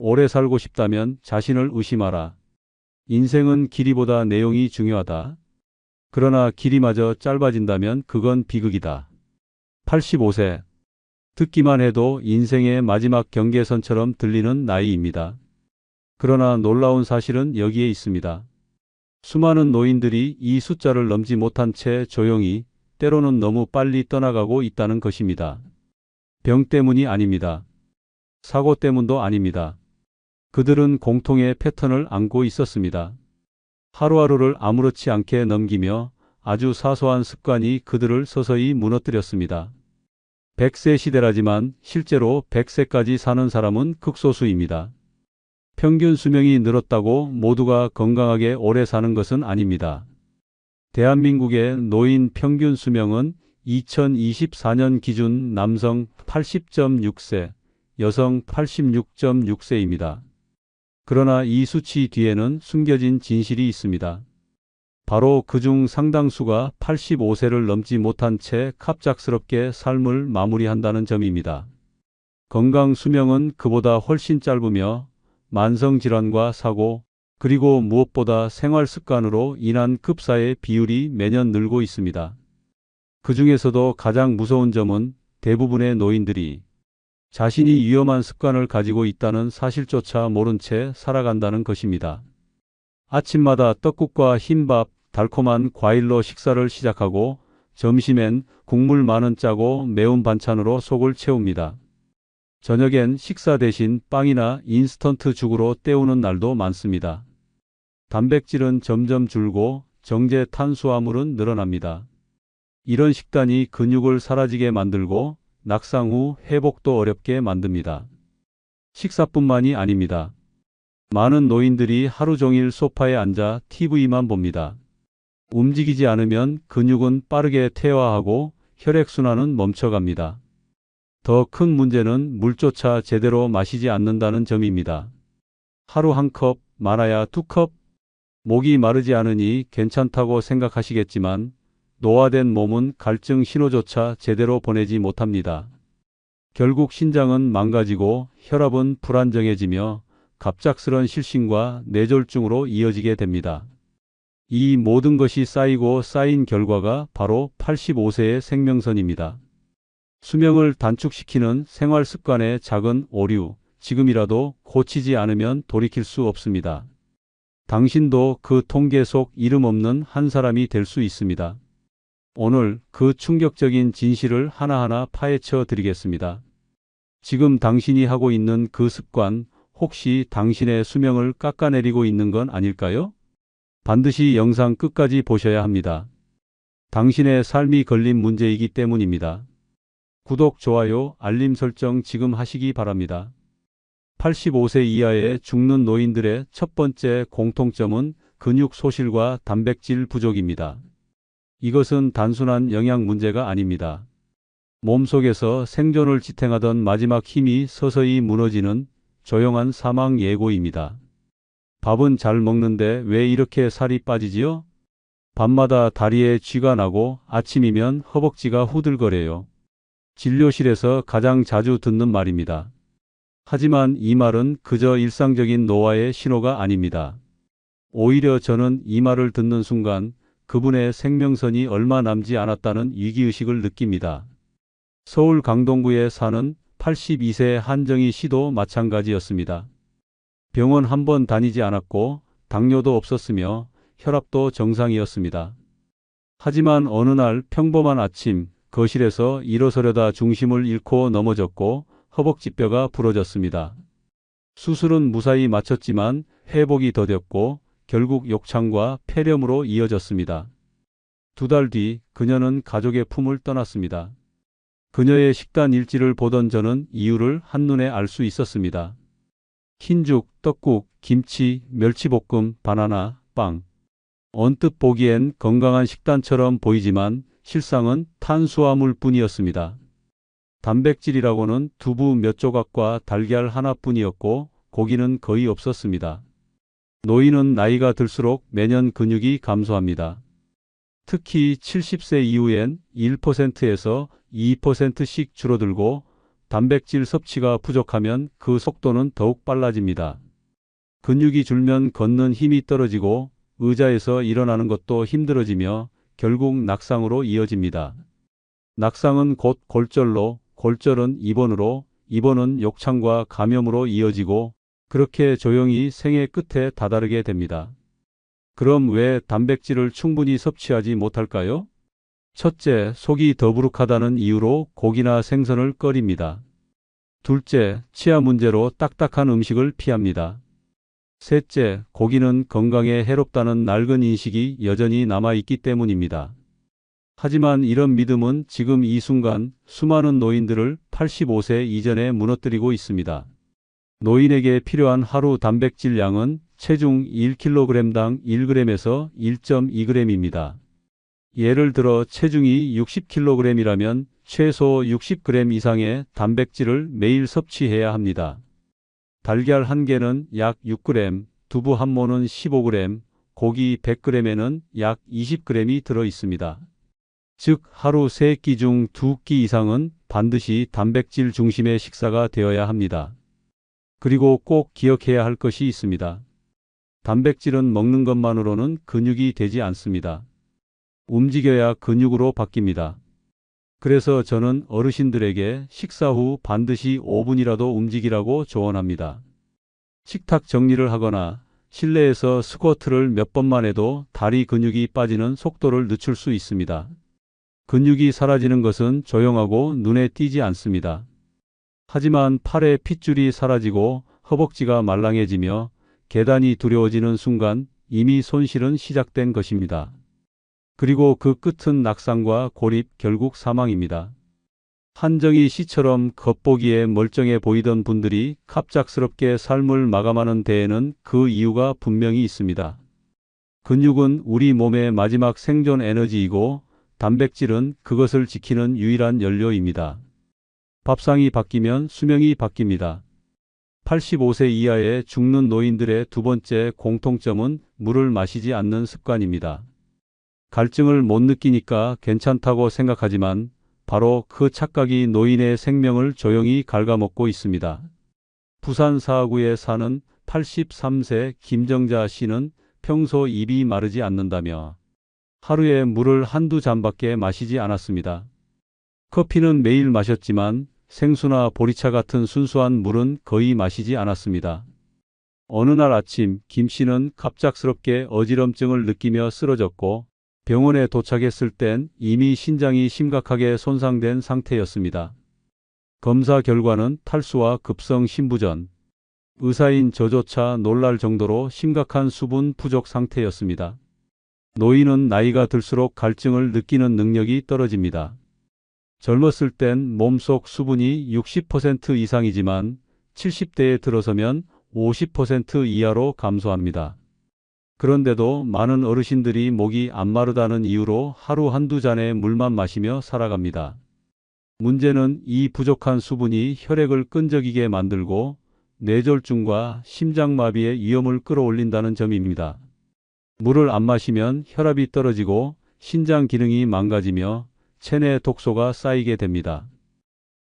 오래 살고 싶다면 자신을 의심하라. 인생은 길이보다 내용이 중요하다. 그러나 길이마저 짧아진다면 그건 비극이다. 85세. 듣기만 해도 인생의 마지막 경계선처럼 들리는 나이입니다. 그러나 놀라운 사실은 여기에 있습니다. 수많은 노인들이 이 숫자를 넘지 못한 채 조용히, 때로는 너무 빨리 떠나가고 있다는 것입니다. 병 때문이 아닙니다. 사고 때문도 아닙니다. 그들은 공통의 패턴을 안고 있었습니다. 하루하루를 아무렇지 않게 넘기며 아주 사소한 습관이 그들을 서서히 무너뜨렸습니다. 100세 시대라지만 실제로 100세까지 사는 사람은 극소수입니다. 평균 수명이 늘었다고 모두가 건강하게 오래 사는 것은 아닙니다. 대한민국의 노인 평균 수명은 2024년 기준 남성 80.6세, 여성 86.6세입니다. 그러나 이 수치 뒤에는 숨겨진 진실이 있습니다. 바로 그중 상당수가 85세를 넘지 못한 채 갑작스럽게 삶을 마무리한다는 점입니다. 건강 수명은 그보다 훨씬 짧으며 만성질환과 사고, 그리고 무엇보다 생활 습관으로 인한 급사의 비율이 매년 늘고 있습니다. 그 중에서도 가장 무서운 점은 대부분의 노인들이 자신이 위험한 습관을 가지고 있다는 사실조차 모른 채 살아간다는 것입니다. 아침마다 떡국과 흰밥, 달콤한 과일로 식사를 시작하고 점심엔 국물 많은 짜고 매운 반찬으로 속을 채웁니다. 저녁엔 식사 대신 빵이나 인스턴트 죽으로 때우는 날도 많습니다. 단백질은 점점 줄고 정제 탄수화물은 늘어납니다. 이런 식단이 근육을 사라지게 만들고 낙상 후 회복도 어렵게 만듭니다. 식사뿐만이 아닙니다. 많은 노인들이 하루 종일 소파에 앉아 TV만 봅니다. 움직이지 않으면 근육은 빠르게 퇴화하고 혈액순환은 멈춰갑니다. 더 큰 문제는 물조차 제대로 마시지 않는다는 점입니다. 하루 한 컵, 많아야 두 컵? 목이 마르지 않으니 괜찮다고 생각하시겠지만 노화된 몸은 갈증 신호조차 제대로 보내지 못합니다. 결국 신장은 망가지고 혈압은 불안정해지며 갑작스런 실신과 뇌졸중으로 이어지게 됩니다. 이 모든 것이 쌓이고 쌓인 결과가 바로 85세의 생명선입니다. 수명을 단축시키는 생활 습관의 작은 오류, 지금이라도 고치지 않으면 돌이킬 수 없습니다. 당신도 그 통계 속 이름 없는 한 사람이 될 수 있습니다. 오늘 그 충격적인 진실을 하나하나 파헤쳐 드리겠습니다. 지금 당신이 하고 있는 그 습관, 혹시 당신의 수명을 깎아내리고 있는 건 아닐까요? 반드시 영상 끝까지 보셔야 합니다. 당신의 삶이 걸린 문제이기 때문입니다. 구독, 좋아요, 알림 설정 지금 하시기 바랍니다. 85세 이하의 죽는 노인들의 첫 번째 공통점은 근육 소실과 단백질 부족입니다. 이것은 단순한 영양 문제가 아닙니다. 몸속에서 생존을 지탱하던 마지막 힘이 서서히 무너지는 조용한 사망 예고입니다. 밥은 잘 먹는데 왜 이렇게 살이 빠지지요? 밤마다 다리에 쥐가 나고 아침이면 허벅지가 후들거려요. 진료실에서 가장 자주 듣는 말입니다. 하지만 이 말은 그저 일상적인 노화의 신호가 아닙니다. 오히려 저는 이 말을 듣는 순간 그분의 생명선이 얼마 남지 않았다는 위기의식을 느낍니다. 서울 강동구에 사는 82세 한정희 씨도 마찬가지였습니다. 병원 한 번 다니지 않았고 당뇨도 없었으며 혈압도 정상이었습니다. 하지만 어느 날 평범한 아침 거실에서 일어서려다 중심을 잃고 넘어졌고 허벅지뼈가 부러졌습니다. 수술은 무사히 마쳤지만 회복이 더뎠고 결국 욕창과 폐렴으로 이어졌습니다. 2달 뒤 그녀는 가족의 품을 떠났습니다. 그녀의 식단 일지를 보던 저는 이유를 한눈에 알 수 있었습니다. 흰죽, 떡국, 김치, 멸치볶음, 바나나, 빵. 언뜻 보기엔 건강한 식단처럼 보이지만 실상은 탄수화물 뿐이었습니다. 단백질이라고는 두부 몇 조각과 달걀 하나뿐이었고 고기는 거의 없었습니다. 노인은 나이가 들수록 매년 근육이 감소합니다. 특히 70세 이후엔 1%에서 2%씩 줄어들고 단백질 섭취가 부족하면 그 속도는 더욱 빨라집니다. 근육이 줄면 걷는 힘이 떨어지고 의자에서 일어나는 것도 힘들어지며 결국 낙상으로 이어집니다. 낙상은 곧 골절로, 골절은 입원으로, 입원은 욕창과 감염으로 이어지고 그렇게 조용히 생의 끝에 다다르게 됩니다. 그럼 왜 단백질을 충분히 섭취하지 못할까요? 첫째, 속이 더부룩하다는 이유로 고기나 생선을 꺼립니다. 둘째, 치아 문제로 딱딱한 음식을 피합니다. 셋째, 고기는 건강에 해롭다는 낡은 인식이 여전히 남아있기 때문입니다. 하지만 이런 믿음은 지금 이 순간 수많은 노인들을 85세 이전에 무너뜨리고 있습니다. 노인에게 필요한 하루 단백질 양은 체중 1kg당 1g에서 1.2g입니다. 예를 들어 체중이 60kg이라면 최소 60g 이상의 단백질을 매일 섭취해야 합니다. 달걀 한 개는 약 6g, 두부 한 모는 15g, 고기 100g에는 약 20g이 들어 있습니다. 즉 하루 3끼 중 2끼 이상은 반드시 단백질 중심의 식사가 되어야 합니다. 그리고 꼭 기억해야 할 것이 있습니다. 단백질은 먹는 것만으로는 근육이 되지 않습니다. 움직여야 근육으로 바뀝니다. 그래서 저는 어르신들에게 식사 후 반드시 5분이라도 움직이라고 조언합니다. 식탁 정리를 하거나 실내에서 스쿼트를 몇 번만 해도 다리 근육이 빠지는 속도를 늦출 수 있습니다. 근육이 사라지는 것은 조용하고 눈에 띄지 않습니다. 하지만 팔의 핏줄이 사라지고 허벅지가 말랑해지며 계단이 두려워지는 순간 이미 손실은 시작된 것입니다. 그리고 그 끝은 낙상과 고립, 결국 사망입니다. 한정희 씨처럼 겉보기에 멀쩡해 보이던 분들이 갑작스럽게 삶을 마감하는 데에는 그 이유가 분명히 있습니다. 근육은 우리 몸의 마지막 생존 에너지이고 단백질은 그것을 지키는 유일한 연료입니다. 밥상이 바뀌면 수명이 바뀝니다. 85세 이하의 죽는 노인들의 두 번째 공통점은 물을 마시지 않는 습관입니다. 갈증을 못 느끼니까 괜찮다고 생각하지만 바로 그 착각이 노인의 생명을 조용히 갉아먹고 있습니다. 부산 사하구에 사는 83세 김정자 씨는 평소 입이 마르지 않는다며 하루에 물을 한두 잔밖에 마시지 않았습니다. 커피는 매일 마셨지만 생수나 보리차 같은 순수한 물은 거의 마시지 않았습니다. 어느 날 아침 김 씨는 갑작스럽게 어지럼증을 느끼며 쓰러졌고 병원에 도착했을 땐 이미 신장이 심각하게 손상된 상태였습니다. 검사 결과는 탈수와 급성 심부전. 의사인 저조차 놀랄 정도로 심각한 수분 부족 상태였습니다. 노인은 나이가 들수록 갈증을 느끼는 능력이 떨어집니다. 젊었을 땐 몸속 수분이 60% 이상이지만 70대에 들어서면 50% 이하로 감소합니다. 그런데도 많은 어르신들이 목이 안 마르다는 이유로 하루 한두 잔의 물만 마시며 살아갑니다. 문제는 이 부족한 수분이 혈액을 끈적이게 만들고 뇌졸중과 심장마비의 위험을 끌어올린다는 점입니다. 물을 안 마시면 혈압이 떨어지고 신장 기능이 망가지며 체내 독소가 쌓이게 됩니다.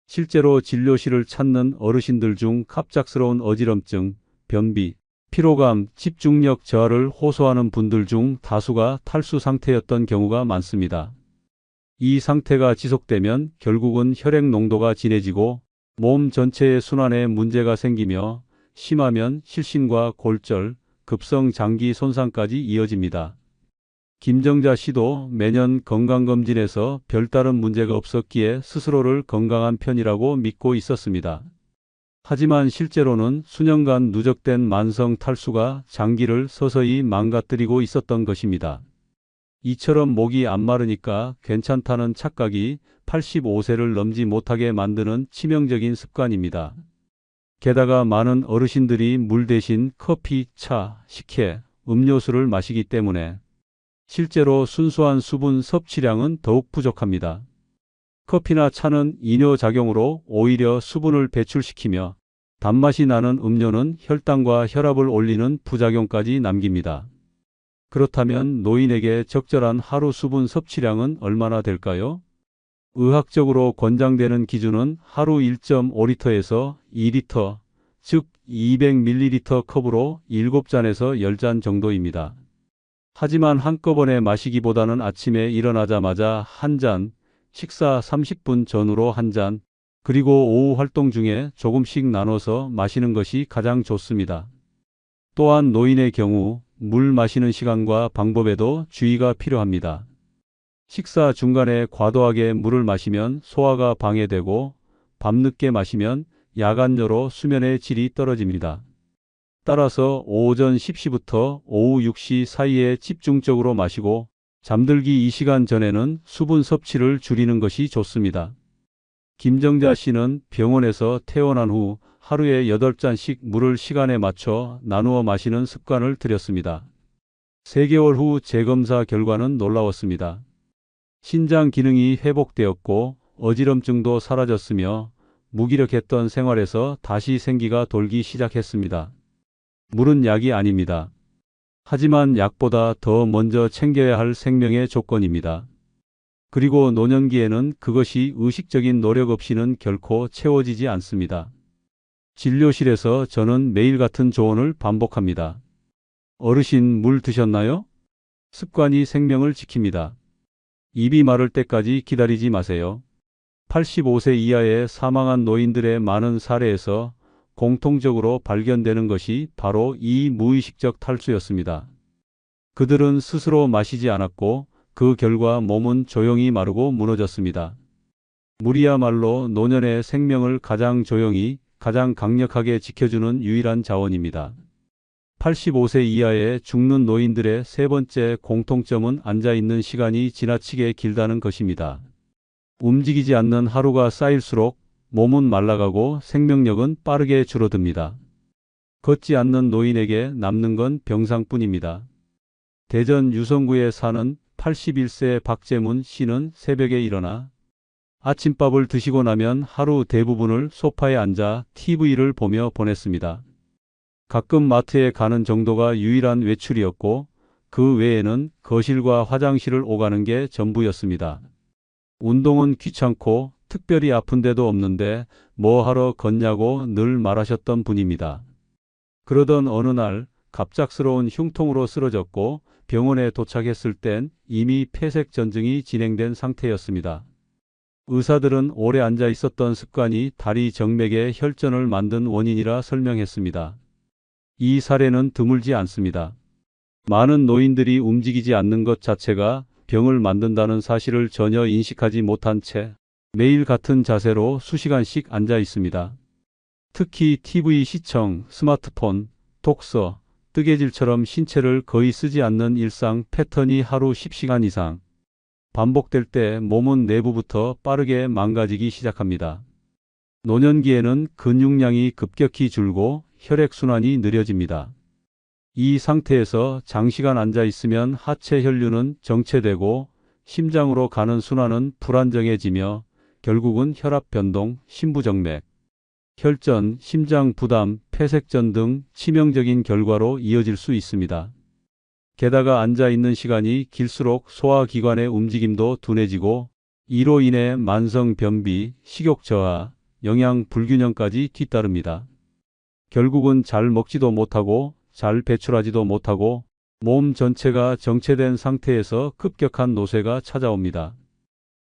실제로 진료실을 찾는 어르신들 중 갑작스러운 어지럼증, 변비, 피로감, 집중력 저하를 호소하는 분들 중 다수가 탈수 상태였던 경우가 많습니다. 이 상태가 지속되면 결국은 혈액 농도가 진해지고 몸 전체의 순환에 문제가 생기며 심하면 실신과 골절, 급성 장기 손상까지 이어집니다. 김정자 씨도 매년 건강검진에서 별다른 문제가 없었기에 스스로를 건강한 편이라고 믿고 있었습니다. 하지만 실제로는 수년간 누적된 만성 탈수가 장기를 서서히 망가뜨리고 있었던 것입니다. 이처럼 목이 안 마르니까 괜찮다는 착각이 85세를 넘지 못하게 만드는 치명적인 습관입니다. 게다가 많은 어르신들이 물 대신 커피, 차, 식혜, 음료수를 마시기 때문에 실제로 순수한 수분 섭취량은 더욱 부족합니다. 커피나 차는 이뇨작용으로 오히려 수분을 배출시키며 단맛이 나는 음료는 혈당과 혈압을 올리는 부작용까지 남깁니다. 그렇다면 노인에게 적절한 하루 수분 섭취량은 얼마나 될까요? 의학적으로 권장되는 기준은 하루 1.5리터에서 2리터, 즉 200ml 컵으로 7잔에서 10잔 정도입니다. 하지만 한꺼번에 마시기보다는 아침에 일어나자마자 한 잔, 식사 30분 전후로 한 잔, 그리고 오후 활동 중에 조금씩 나눠서 마시는 것이 가장 좋습니다. 또한 노인의 경우 물 마시는 시간과 방법에도 주의가 필요합니다. 식사 중간에 과도하게 물을 마시면 소화가 방해되고 밤늦게 마시면 야간녀로 수면의 질이 떨어집니다. 따라서 오전 10시부터 오후 6시 사이에 집중적으로 마시고 잠들기 2시간 전에는 수분 섭취를 줄이는 것이 좋습니다. 김정자 씨는 병원에서 퇴원한 후 하루에 8잔씩 물을 시간에 맞춰 나누어 마시는 습관을 들였습니다. 3개월 후 재검사 결과는 놀라웠습니다. 신장 기능이 회복되었고 어지럼증도 사라졌으며 무기력했던 생활에서 다시 생기가 돌기 시작했습니다. 물은 약이 아닙니다. 하지만 약보다 더 먼저 챙겨야 할 생명의 조건입니다. 그리고 노년기에는 그것이 의식적인 노력 없이는 결코 채워지지 않습니다. 진료실에서 저는 매일 같은 조언을 반복합니다. 어르신, 물 드셨나요? 습관이 생명을 지킵니다. 입이 마를 때까지 기다리지 마세요. 85세 이하의 사망한 노인들의 많은 사례에서 공통적으로 발견되는 것이 바로 이 무의식적 탈수였습니다. 그들은 스스로 마시지 않았고 그 결과 몸은 조용히 마르고 무너졌습니다. 물이야말로 노년의 생명을 가장 조용히, 가장 강력하게 지켜주는 유일한 자원입니다. 85세 이하의 죽는 노인들의 세 번째 공통점은 앉아있는 시간이 지나치게 길다는 것입니다. 움직이지 않는 하루가 쌓일수록 몸은 말라가고 생명력은 빠르게 줄어듭니다. 걷지 않는 노인에게 남는 건 병상뿐입니다. 대전 유성구에 사는 81세 박재문 씨는 새벽에 일어나 아침밥을 드시고 나면 하루 대부분을 소파에 앉아 TV를 보며 보냈습니다. 가끔 마트에 가는 정도가 유일한 외출이었고 그 외에는 거실과 화장실을 오가는 게 전부였습니다. 운동은 귀찮고 특별히 아픈 데도 없는데 뭐 하러 걷냐고 늘 말하셨던 분입니다. 그러던 어느 날 갑작스러운 흉통으로 쓰러졌고 병원에 도착했을 땐 이미 폐색 전증이 진행된 상태였습니다. 의사들은 오래 앉아 있었던 습관이 다리 정맥에 혈전을 만든 원인이라 설명했습니다. 이 사례는 드물지 않습니다. 많은 노인들이 움직이지 않는 것 자체가 병을 만든다는 사실을 전혀 인식하지 못한 채 매일 같은 자세로 수시간씩 앉아 있습니다. 특히 TV 시청, 스마트폰, 독서, 뜨개질처럼 신체를 거의 쓰지 않는 일상 패턴이 하루 10시간 이상 반복될 때 몸은 내부부터 빠르게 망가지기 시작합니다. 노년기에는 근육량이 급격히 줄고 혈액순환이 느려집니다. 이 상태에서 장시간 앉아 있으면 하체 혈류는 정체되고 심장으로 가는 순환은 불안정해지며 결국은 혈압 변동, 심부정맥, 혈전, 심장 부담, 폐색전 등 치명적인 결과로 이어질 수 있습니다. 게다가 앉아 있는 시간이 길수록 소화기관의 움직임도 둔해지고 이로 인해 만성 변비, 식욕 저하, 영양 불균형까지 뒤따릅니다. 결국은 잘 먹지도 못하고 잘 배출하지도 못하고 몸 전체가 정체된 상태에서 급격한 노쇠가 찾아옵니다.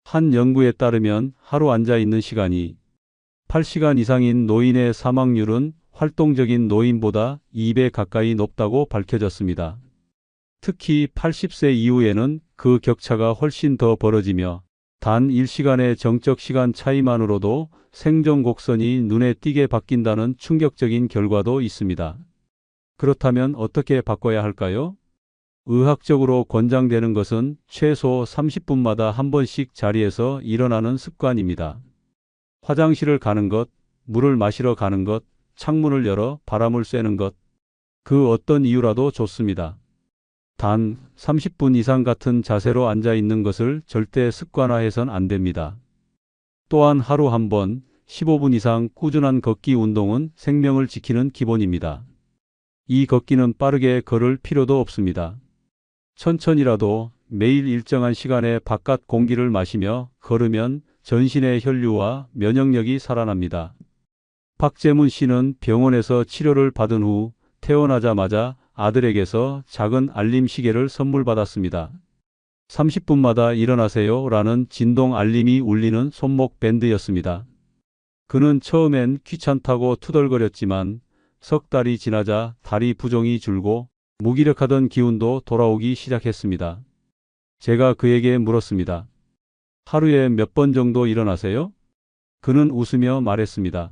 한 연구에 따르면 하루 앉아 있는 시간이 8시간 이상인 노인의 사망률은 활동적인 노인보다 2배 가까이 높다고 밝혀졌습니다. 특히 80세 이후에는 그 격차가 훨씬 더 벌어지며 단 1시간의 정적 시간 차이만으로도 생존 곡선이 눈에 띄게 바뀐다는 충격적인 결과도 있습니다. 그렇다면 어떻게 바꿔야 할까요? 의학적으로 권장되는 것은 최소 30분마다 한 번씩 자리에서 일어나는 습관입니다. 화장실을 가는 것, 물을 마시러 가는 것, 창문을 열어 바람을 쐬는 것, 그 어떤 이유라도 좋습니다. 단 30분 이상 같은 자세로 앉아 있는 것을 절대 습관화해선 안 됩니다. 또한 하루 한 번 15분 이상 꾸준한 걷기 운동은 생명을 지키는 기본입니다. 이 걷기는 빠르게 걸을 필요도 없습니다. 천천히라도 매일 일정한 시간에 바깥 공기를 마시며 걸으면 전신의 혈류와 면역력이 살아납니다. 박재문 씨는 병원에서 치료를 받은 후 태어나자마자 아들에게서 작은 알림 시계를 선물 받았습니다. 30분마다 일어나세요 라는 진동 알림이 울리는 손목 밴드였습니다. 그는 처음엔 귀찮다고 투덜거렸지만 석 달이 지나자 다리 부종이 줄고 무기력하던 기운도 돌아오기 시작했습니다. 제가 그에게 물었습니다. 하루에 몇 번 정도 일어나세요? 그는 웃으며 말했습니다.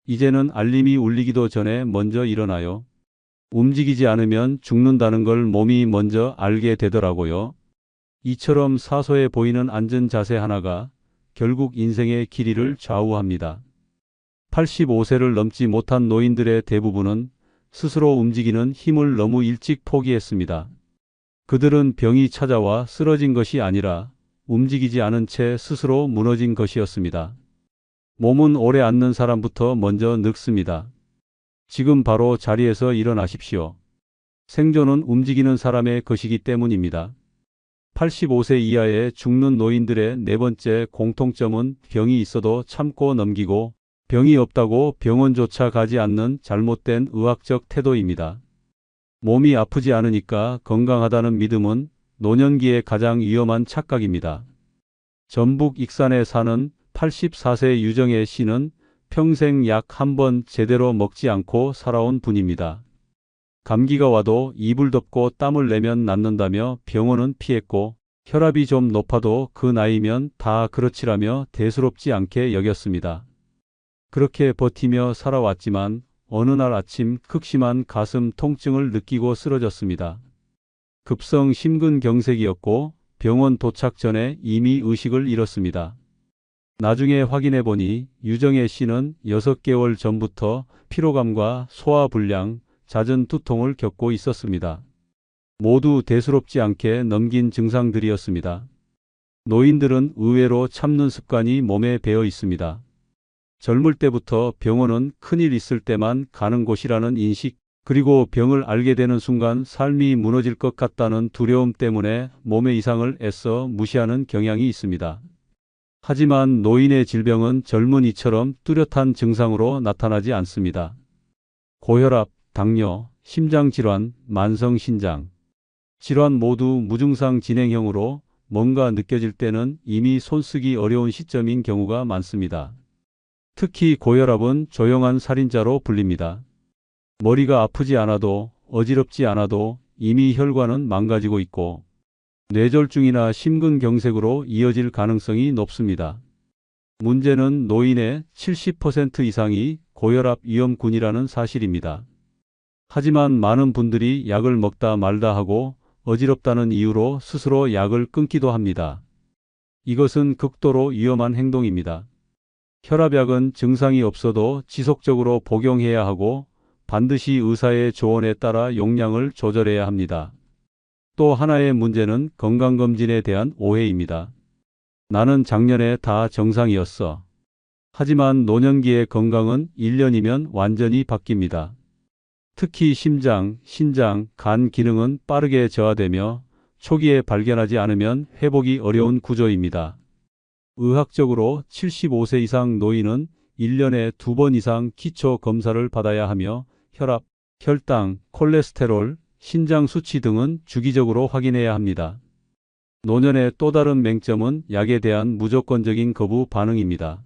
이제는 알림이 울리기도 전에 먼저 일어나요. 움직이지 않으면 죽는다는 걸 몸이 먼저 알게 되더라고요. 이처럼 사소해 보이는 앉은 자세 하나가 결국 인생의 길이를 좌우합니다. 85세를 넘지 못한 노인들의 대부분은 스스로 움직이는 힘을 너무 일찍 포기했습니다. 그들은 병이 찾아와 쓰러진 것이 아니라 움직이지 않은 채 스스로 무너진 것이었습니다. 몸은 오래 앉는 사람부터 먼저 늙습니다. 지금 바로 자리에서 일어나십시오. 생존은 움직이는 사람의 것이기 때문입니다. 85세 이하의 죽는 노인들의 네 번째 공통점은 병이 있어도 참고 넘기고 병이 없다고 병원조차 가지 않는 잘못된 의학적 태도입니다. 몸이 아프지 않으니까 건강하다는 믿음은 노년기에 가장 위험한 착각입니다. 전북 익산에 사는 84세 유정혜 씨는 평생 약 한 번 제대로 먹지 않고 살아온 분입니다. 감기가 와도 이불 덮고 땀을 내면 낫는다며 병원은 피했고 혈압이 좀 높아도 그 나이면 다 그렇지라며 대수롭지 않게 여겼습니다. 그렇게 버티며 살아왔지만 어느 날 아침 극심한 가슴 통증을 느끼고 쓰러졌습니다. 급성 심근경색이었고 병원 도착 전에 이미 의식을 잃었습니다. 나중에 확인해 보니 유정혜 씨는 6개월 전부터 피로감과 소화불량, 잦은 두통을 겪고 있었습니다. 모두 대수롭지 않게 넘긴 증상들이었습니다. 노인들은 의외로 참는 습관이 몸에 배어 있습니다. 젊을 때부터 병원은 큰일 있을 때만 가는 곳이라는 인식, 그리고 병을 알게 되는 순간 삶이 무너질 것 같다는 두려움 때문에 몸의 이상을 애써 무시하는 경향이 있습니다. 하지만 노인의 질병은 젊은이처럼 뚜렷한 증상으로 나타나지 않습니다. 고혈압, 당뇨, 심장질환, 만성신장 질환 모두 무증상 진행형으로 뭔가 느껴질 때는 이미 손쓰기 어려운 시점인 경우가 많습니다. 특히 고혈압은 조용한 살인자로 불립니다. 머리가 아프지 않아도 어지럽지 않아도 이미 혈관은 망가지고 있고 뇌졸중이나 심근경색으로 이어질 가능성이 높습니다. 문제는 노인의 70% 이상이 고혈압 위험군이라는 사실입니다. 하지만 많은 분들이 약을 먹다 말다 하고 어지럽다는 이유로 스스로 약을 끊기도 합니다. 이것은 극도로 위험한 행동입니다. 혈압약은 증상이 없어도 지속적으로 복용해야 하고 반드시 의사의 조언에 따라 용량을 조절해야 합니다. 또 하나의 문제는 건강검진에 대한 오해입니다. 나는 작년에 다 정상이었어. 하지만 노년기의 건강은 1년이면 완전히 바뀝니다. 특히 심장, 신장, 간 기능은 빠르게 저하되며 초기에 발견하지 않으면 회복이 어려운 구조입니다. 의학적으로 75세 이상 노인은 1년에 2번 이상 기초 검사를 받아야 하며 혈압, 혈당, 콜레스테롤, 신장 수치 등은 주기적으로 확인해야 합니다. 노년의 또 다른 맹점은 약에 대한 무조건적인 거부 반응입니다.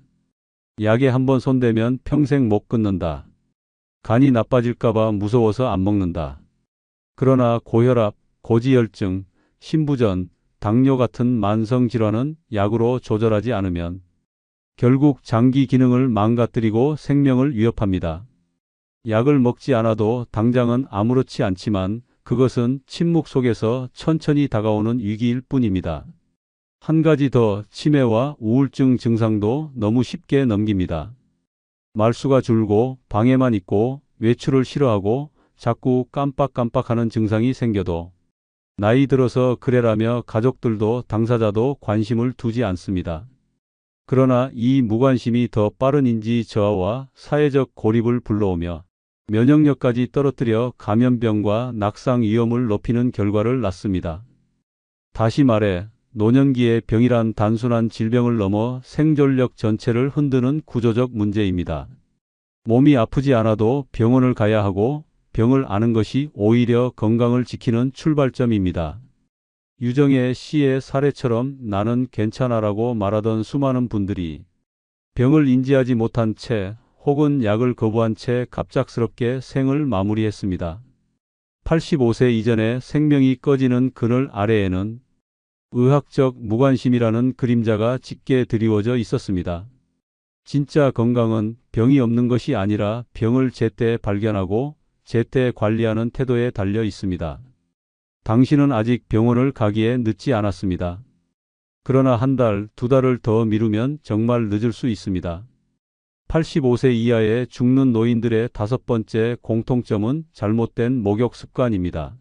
약에 한번 손대면 평생 못 끊는다. 간이 나빠질까봐 무서워서 안 먹는다. 그러나 고혈압, 고지혈증, 심부전, 당뇨 같은 만성질환은 약으로 조절하지 않으면 결국 장기 기능을 망가뜨리고 생명을 위협합니다. 약을 먹지 않아도 당장은 아무렇지 않지만 그것은 침묵 속에서 천천히 다가오는 위기일 뿐입니다. 한 가지 더, 치매와 우울증 증상도 너무 쉽게 넘깁니다. 말수가 줄고 방에만 있고 외출을 싫어하고 자꾸 깜빡깜빡하는 증상이 생겨도 나이 들어서 그래라며 가족들도 당사자도 관심을 두지 않습니다. 그러나 이 무관심이 더 빠른 인지 저하와 사회적 고립을 불러오며 면역력까지 떨어뜨려 감염병과 낙상 위험을 높이는 결과를 낳습니다. 다시 말해 노년기의 병이란 단순한 질병을 넘어 생존력 전체를 흔드는 구조적 문제입니다. 몸이 아프지 않아도 병원을 가야 하고 병을 아는 것이 오히려 건강을 지키는 출발점입니다. 유정의 시의 사례처럼 나는 괜찮아라고 말하던 수많은 분들이 병을 인지하지 못한 채 혹은 약을 거부한 채 갑작스럽게 생을 마무리했습니다. 85세 이전에 생명이 꺼지는 그늘 아래에는 의학적 무관심이라는 그림자가 짙게 드리워져 있었습니다. 진짜 건강은 병이 없는 것이 아니라 병을 제때 발견하고 제때 관리하는 태도에 달려 있습니다. 당신은 아직 병원을 가기에 늦지 않았습니다. 그러나 한 달, 두 달을 더 미루면 정말 늦을 수 있습니다. 85세 이하의 죽는 노인들의 다섯 번째 공통점은 잘못된 목욕 습관입니다.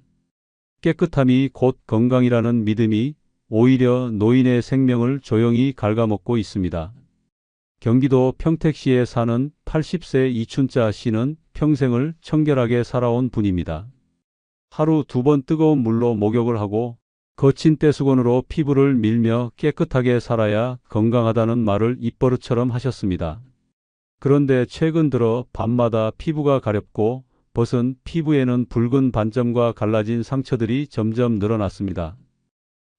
깨끗함이 곧 건강이라는 믿음이 오히려 노인의 생명을 조용히 갉아먹고 있습니다. 경기도 평택시에 사는 80세 이춘자 씨는 평생을 청결하게 살아온 분입니다. 하루 두 번 뜨거운 물로 목욕을 하고 거친 떼수건으로 피부를 밀며 깨끗하게 살아야 건강하다는 말을 입버릇처럼 하셨습니다. 그런데 최근 들어 밤마다 피부가 가렵고 벗은 피부에는 붉은 반점과 갈라진 상처들이 점점 늘어났습니다.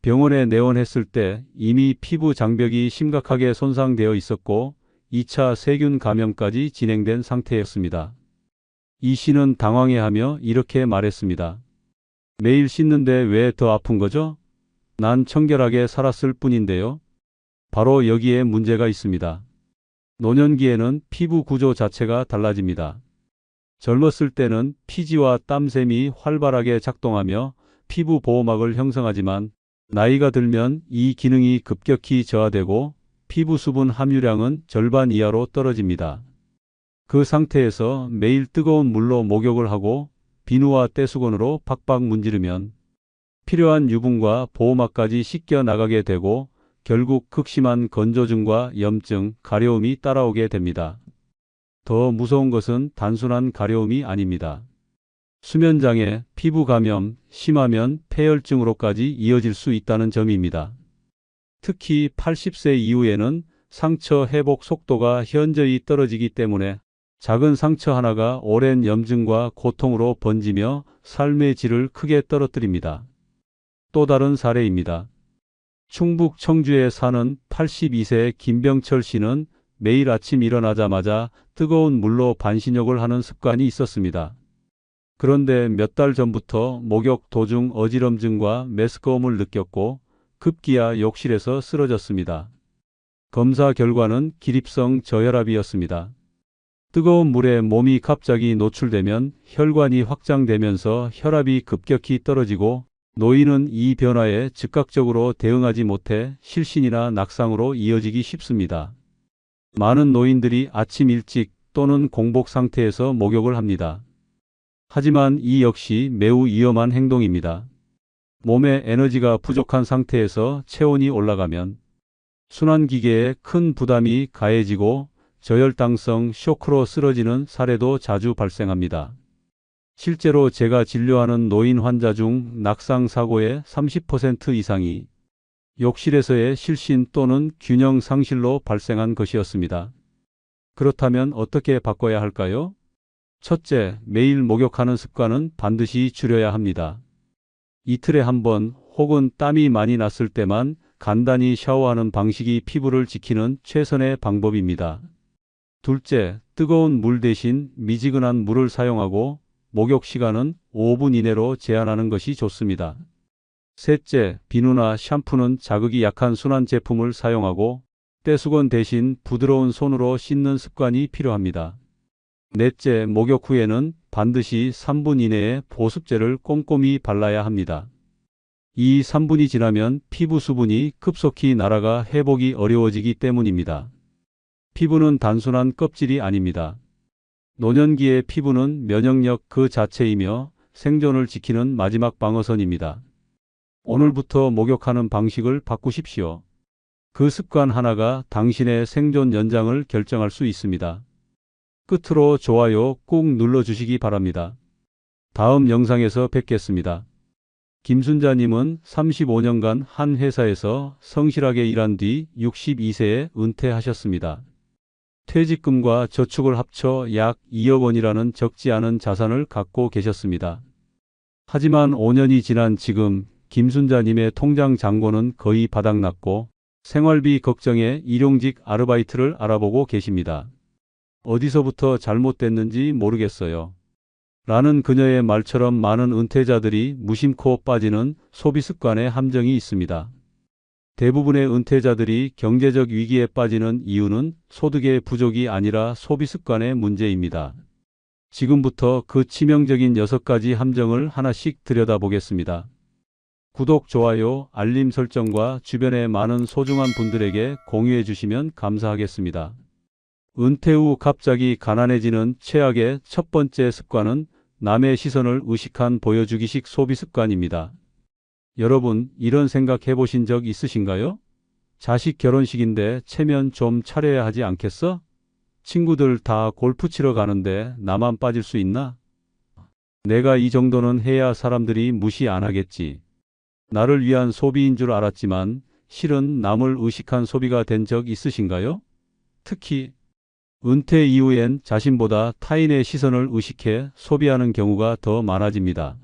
병원에 내원했을 때 이미 피부 장벽이 심각하게 손상되어 있었고 2차 세균 감염까지 진행된 상태였습니다. 이 씨는 당황해하며 이렇게 말했습니다. 매일 씻는데 왜 더 아픈 거죠? 난 청결하게 살았을 뿐인데요. 바로 여기에 문제가 있습니다. 노년기에는 피부 구조 자체가 달라집니다. 젊었을 때는 피지와 땀샘이 활발하게 작동하며 피부 보호막을 형성하지만 나이가 들면 이 기능이 급격히 저하되고 피부 수분 함유량은 절반 이하로 떨어집니다. 그 상태에서 매일 뜨거운 물로 목욕을 하고 비누와 떼수건으로 팍팍 문지르면 필요한 유분과 보호막까지 씻겨 나가게 되고 결국 극심한 건조증과 염증, 가려움이 따라오게 됩니다. 더 무서운 것은 단순한 가려움이 아닙니다. 수면장애, 피부 감염, 심하면 폐혈증으로까지 이어질 수 있다는 점입니다. 특히 80세 이후에는 상처 회복 속도가 현저히 떨어지기 때문에 작은 상처 하나가 오랜 염증과 고통으로 번지며 삶의 질을 크게 떨어뜨립니다. 또 다른 사례입니다. 충북 청주에 사는 82세 김병철 씨는 매일 아침 일어나자마자 뜨거운 물로 반신욕을 하는 습관이 있었습니다. 그런데 몇 달 전부터 목욕 도중 어지럼증과 메스꺼움을 느꼈고 급기야 욕실에서 쓰러졌습니다. 검사 결과는 기립성 저혈압이었습니다. 뜨거운 물에 몸이 갑자기 노출되면 혈관이 확장되면서 혈압이 급격히 떨어지고 노인은 이 변화에 즉각적으로 대응하지 못해 실신이나 낙상으로 이어지기 쉽습니다. 많은 노인들이 아침 일찍 또는 공복 상태에서 목욕을 합니다. 하지만 이 역시 매우 위험한 행동입니다. 몸에 에너지가 부족한 상태에서 체온이 올라가면 순환기계에 큰 부담이 가해지고 저혈당성 쇼크로 쓰러지는 사례도 자주 발생합니다. 실제로 제가 진료하는 노인 환자 중 낙상 사고의 30% 이상이 욕실에서의 실신 또는 균형 상실로 발생한 것이었습니다. 그렇다면 어떻게 바꿔야 할까요? 첫째, 매일 목욕하는 습관은 반드시 줄여야 합니다. 이틀에 한 번 혹은 땀이 많이 났을 때만 간단히 샤워하는 방식이 피부를 지키는 최선의 방법입니다. 둘째, 뜨거운 물 대신 미지근한 물을 사용하고 목욕 시간은 5분 이내로 제한하는 것이 좋습니다. 셋째, 비누나 샴푸는 자극이 약한 순한 제품을 사용하고 떼수건 대신 부드러운 손으로 씻는 습관이 필요합니다. 넷째, 목욕 후에는 반드시 3분 이내에 보습제를 꼼꼼히 발라야 합니다. 이 3분이 지나면 피부 수분이 급속히 날아가 회복이 어려워지기 때문입니다. 피부는 단순한 껍질이 아닙니다. 노년기의 피부는 면역력 그 자체이며 생존을 지키는 마지막 방어선입니다. 오늘부터 목욕하는 방식을 바꾸십시오. 그 습관 하나가 당신의 생존 연장을 결정할 수 있습니다. 끝으로 좋아요 꾹 눌러주시기 바랍니다. 다음 영상에서 뵙겠습니다. 김순자님은 35년간 한 회사에서 성실하게 일한 뒤 62세에 은퇴하셨습니다. 퇴직금과 저축을 합쳐 약 2억 원이라는 적지 않은 자산을 갖고 계셨습니다. 하지만 5년이 지난 지금 김순자님의 통장 잔고는 거의 바닥났고 생활비 걱정에 일용직 아르바이트를 알아보고 계십니다. 어디서부터 잘못됐는지 모르겠어요. 라는 그녀의 말처럼 많은 은퇴자들이 무심코 빠지는 소비 습관의 함정이 있습니다. 대부분의 은퇴자들이 경제적 위기에 빠지는 이유는 소득의 부족이 아니라 소비 습관의 문제입니다. 지금부터 그 치명적인 6가지 함정을 하나씩 들여다보겠습니다. 구독, 좋아요, 알림 설정과 주변의 많은 소중한 분들에게 공유해 주시면 감사하겠습니다. 은퇴 후 갑자기 가난해지는 최악의 첫 번째 습관은 남의 시선을 의식한 보여주기식 소비 습관입니다. 여러분, 이런 생각 해보신 적 있으신가요? 자식 결혼식인데 체면 좀 차려야 하지 않겠어? 친구들 다 골프 치러 가는데 나만 빠질 수 있나? 내가 이 정도는 해야 사람들이 무시 안 하겠지. 나를 위한 소비인 줄 알았지만 실은 남을 의식한 소비가 된 적 있으신가요? 특히 은퇴 이후엔 자신보다 타인의 시선을 의식해 소비하는 경우가 더 많아집니다.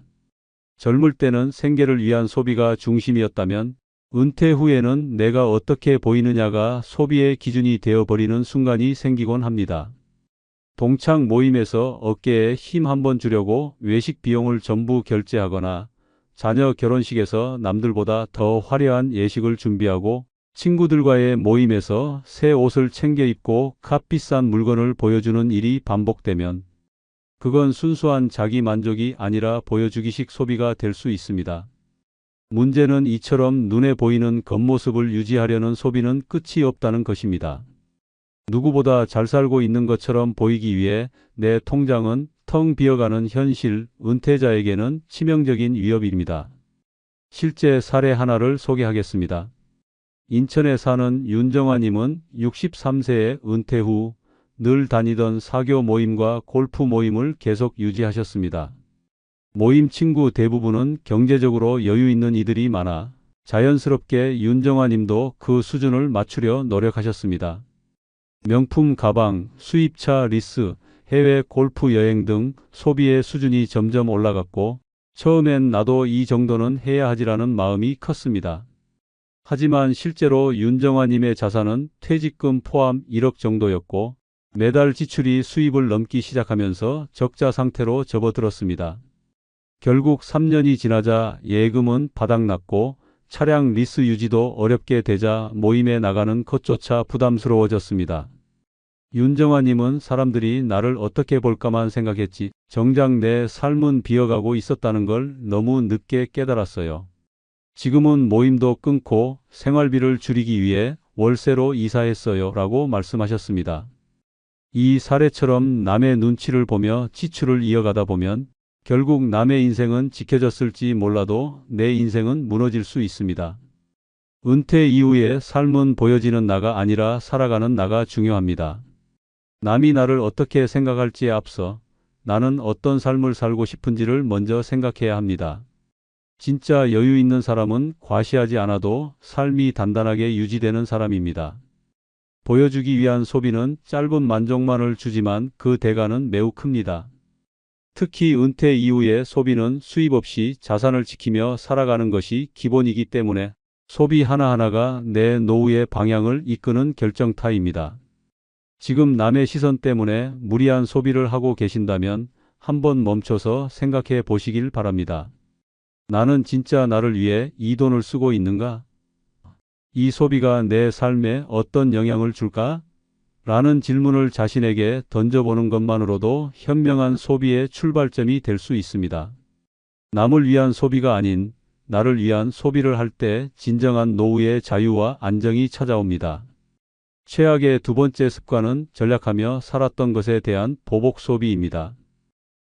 젊을 때는 생계를 위한 소비가 중심이었다면 은퇴 후에는 내가 어떻게 보이느냐가 소비의 기준이 되어버리는 순간이 생기곤 합니다. 동창 모임에서 어깨에 힘 한번 주려고 외식 비용을 전부 결제하거나 자녀 결혼식에서 남들보다 더 화려한 예식을 준비하고 친구들과의 모임에서 새 옷을 챙겨 입고 값비싼 물건을 보여주는 일이 반복되면 그건 순수한 자기 만족이 아니라 보여주기식 소비가 될 수 있습니다. 문제는 이처럼 눈에 보이는 겉모습을 유지하려는 소비는 끝이 없다는 것입니다. 누구보다 잘 살고 있는 것처럼 보이기 위해 내 통장은 텅 비어가는 현실, 은퇴자에게는 치명적인 위협입니다. 실제 사례 하나를 소개하겠습니다. 인천에 사는 윤정아님은 63세에 은퇴 후 늘 다니던 사교 모임과 골프 모임을 계속 유지하셨습니다. 모임 친구 대부분은 경제적으로 여유 있는 이들이 많아 자연스럽게 윤정아님도 그 수준을 맞추려 노력하셨습니다. 명품 가방, 수입차 리스, 해외 골프 여행 등 소비의 수준이 점점 올라갔고 처음엔 나도 이 정도는 해야 하지라는 마음이 컸습니다. 하지만 실제로 윤정아님의 자산은 퇴직금 포함 1억 정도였고 매달 지출이 수입을 넘기 시작하면서 적자 상태로 접어들었습니다. 결국 3년이 지나자 예금은 바닥났고 차량 리스 유지도 어렵게 되자 모임에 나가는 것조차 부담스러워졌습니다. 윤정아님은 사람들이 나를 어떻게 볼까만 생각했지 정작 내 삶은 비어가고 있었다는 걸 너무 늦게 깨달았어요. 지금은 모임도 끊고 생활비를 줄이기 위해 월세로 이사했어요 라고 말씀하셨습니다. 이 사례처럼 남의 눈치를 보며 지출을 이어가다 보면 결국 남의 인생은 지켜졌을지 몰라도 내 인생은 무너질 수 있습니다. 은퇴 이후의 삶은 보여지는 나가 아니라 살아가는 나가 중요합니다. 남이 나를 어떻게 생각할지에 앞서 나는 어떤 삶을 살고 싶은지를 먼저 생각해야 합니다. 진짜 여유 있는 사람은 과시하지 않아도 삶이 단단하게 유지되는 사람입니다. 보여주기 위한 소비는 짧은 만족만을 주지만 그 대가는 매우 큽니다. 특히 은퇴 이후의 소비는 수입 없이 자산을 지키며 살아가는 것이 기본이기 때문에 소비 하나하나가 내 노후의 방향을 이끄는 결정타입니다. 지금 남의 시선 때문에 무리한 소비를 하고 계신다면 한번 멈춰서 생각해 보시길 바랍니다. 나는 진짜 나를 위해 이 돈을 쓰고 있는가? 이 소비가 내 삶에 어떤 영향을 줄까? 라는 질문을 자신에게 던져보는 것만으로도 현명한 소비의 출발점이 될 수 있습니다. 남을 위한 소비가 아닌 나를 위한 소비를 할 때 진정한 노후의 자유와 안정이 찾아옵니다. 최악의 두 번째 습관은 전략하며 살았던 것에 대한 보복 소비입니다.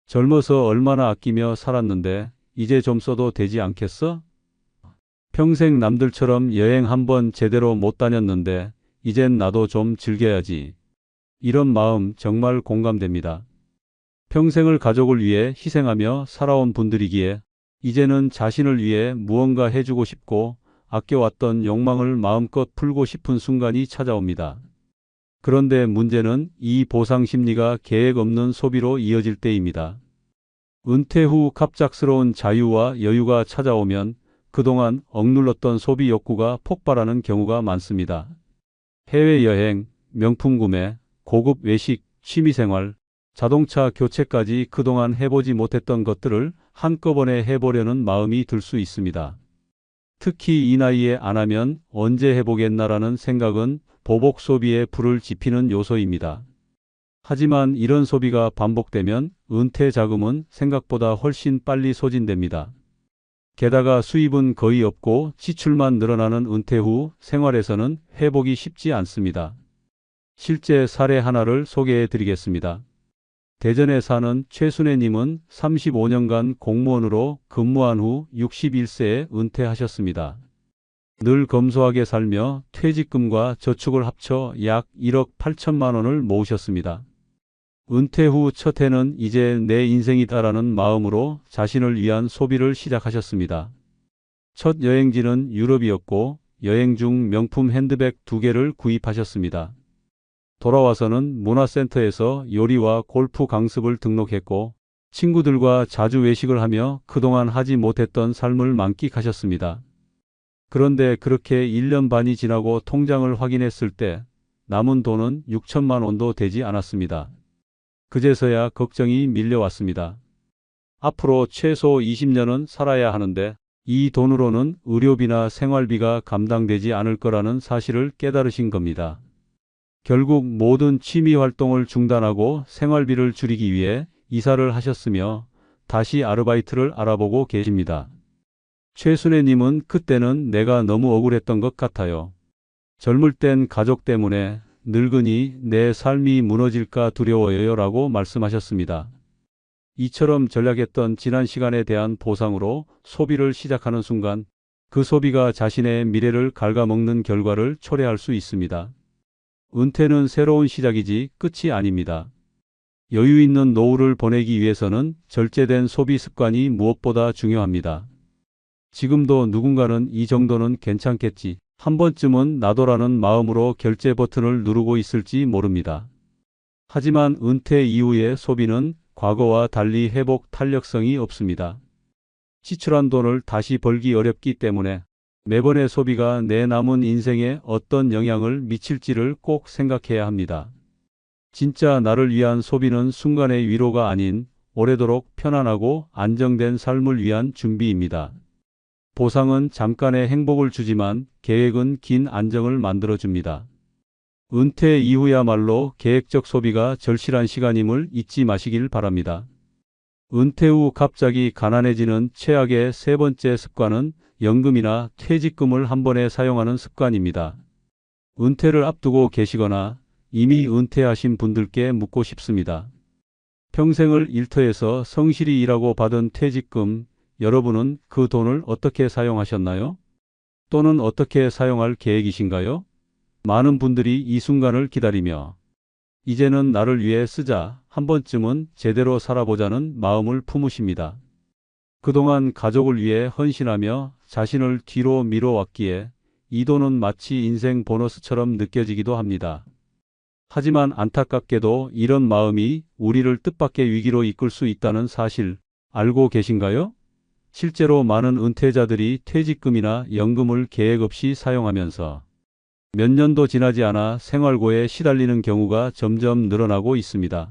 젊어서 얼마나 아끼며 살았는데 이제 좀 써도 되지 않겠어? 평생 남들처럼 여행 한번 제대로 못 다녔는데 이젠 나도 좀 즐겨야지. 이런 마음 정말 공감됩니다. 평생을 가족을 위해 희생하며 살아온 분들이기에 이제는 자신을 위해 무언가 해주고 싶고 아껴왔던 욕망을 마음껏 풀고 싶은 순간이 찾아옵니다. 그런데 문제는 이 보상 심리가 계획 없는 소비로 이어질 때입니다. 은퇴 후 갑작스러운 자유와 여유가 찾아오면 그동안 억눌렀던 소비 욕구가 폭발하는 경우가 많습니다. 해외여행, 명품 구매, 고급 외식, 취미생활, 자동차 교체까지 그동안 해보지 못했던 것들을 한꺼번에 해보려는 마음이 들 수 있습니다. 특히 이 나이에 안 하면 언제 해보겠나라는 생각은 보복 소비에 불을 지피는 요소입니다. 하지만 이런 소비가 반복되면 은퇴 자금은 생각보다 훨씬 빨리 소진됩니다. 게다가 수입은 거의 없고 지출만 늘어나는 은퇴 후 생활에서는 회복이 쉽지 않습니다. 실제 사례 하나를 소개해 드리겠습니다. 대전에 사는 최순애님은 35년간 공무원으로 근무한 후 61세에 은퇴하셨습니다. 늘 검소하게 살며 퇴직금과 저축을 합쳐 약 1억 8천만 원을 모으셨습니다. 은퇴 후 첫 해는 이제 내 인생이다라는 마음으로 자신을 위한 소비를 시작하셨습니다. 첫 여행지는 유럽이었고 여행 중 명품 핸드백 2개를 구입하셨습니다. 돌아와서는 문화센터에서 요리와 골프 강습을 등록했고 친구들과 자주 외식을 하며 그동안 하지 못했던 삶을 만끽하셨습니다. 그런데 그렇게 1년 반이 지나고 통장을 확인했을 때 남은 돈은 6천만 원도 되지 않았습니다. 그제서야 걱정이 밀려왔습니다. 앞으로 최소 20년은 살아야 하는데 이 돈으로는 의료비나 생활비가 감당되지 않을 거라는 사실을 깨달으신 겁니다. 결국 모든 취미 활동을 중단하고 생활비를 줄이기 위해 이사를 하셨으며 다시 아르바이트를 알아보고 계십니다. 최순애님은 그때는 내가 너무 억울했던 것 같아요. 젊을 땐 가족 때문에 늙으니 내 삶이 무너질까 두려워요 라고 말씀하셨습니다. 이처럼 전략했던 지난 시간에 대한 보상으로 소비를 시작하는 순간 그 소비가 자신의 미래를 갉아먹는 결과를 초래할 수 있습니다. 은퇴는 새로운 시작이지 끝이 아닙니다. 여유 있는 노후를 보내기 위해서는 절제된 소비 습관이 무엇보다 중요합니다. 지금도 누군가는 이 정도는 괜찮겠지, 한 번쯤은 나도라는 마음으로 결제 버튼을 누르고 있을지 모릅니다. 하지만 은퇴 이후의 소비는 과거와 달리 회복 탄력성이 없습니다. 지출한 돈을 다시 벌기 어렵기 때문에 매번의 소비가 내 남은 인생에 어떤 영향을 미칠지를 꼭 생각해야 합니다. 진짜 나를 위한 소비는 순간의 위로가 아닌 오래도록 편안하고 안정된 삶을 위한 준비입니다. 보상은 잠깐의 행복을 주지만 계획은 긴 안정을 만들어줍니다. 은퇴 이후야말로 계획적 소비가 절실한 시간임을 잊지 마시길 바랍니다. 은퇴 후 갑자기 가난해지는 최악의 세 번째 습관은 연금이나 퇴직금을 한 번에 사용하는 습관입니다. 은퇴를 앞두고 계시거나 이미 은퇴하신 분들께 묻고 싶습니다. 평생을 일터에서 성실히 일하고 받은 퇴직금, 여러분은 그 돈을 어떻게 사용하셨나요? 또는 어떻게 사용할 계획이신가요? 많은 분들이 이 순간을 기다리며 이제는 나를 위해 쓰자, 한 번쯤은 제대로 살아보자는 마음을 품으십니다. 그동안 가족을 위해 헌신하며 자신을 뒤로 미뤄왔기에 이 돈은 마치 인생 보너스처럼 느껴지기도 합니다. 하지만 안타깝게도 이런 마음이 우리를 뜻밖의 위기로 이끌 수 있다는 사실 알고 계신가요? 실제로 많은 은퇴자들이 퇴직금이나 연금을 계획 없이 사용하면서 몇 년도 지나지 않아 생활고에 시달리는 경우가 점점 늘어나고 있습니다.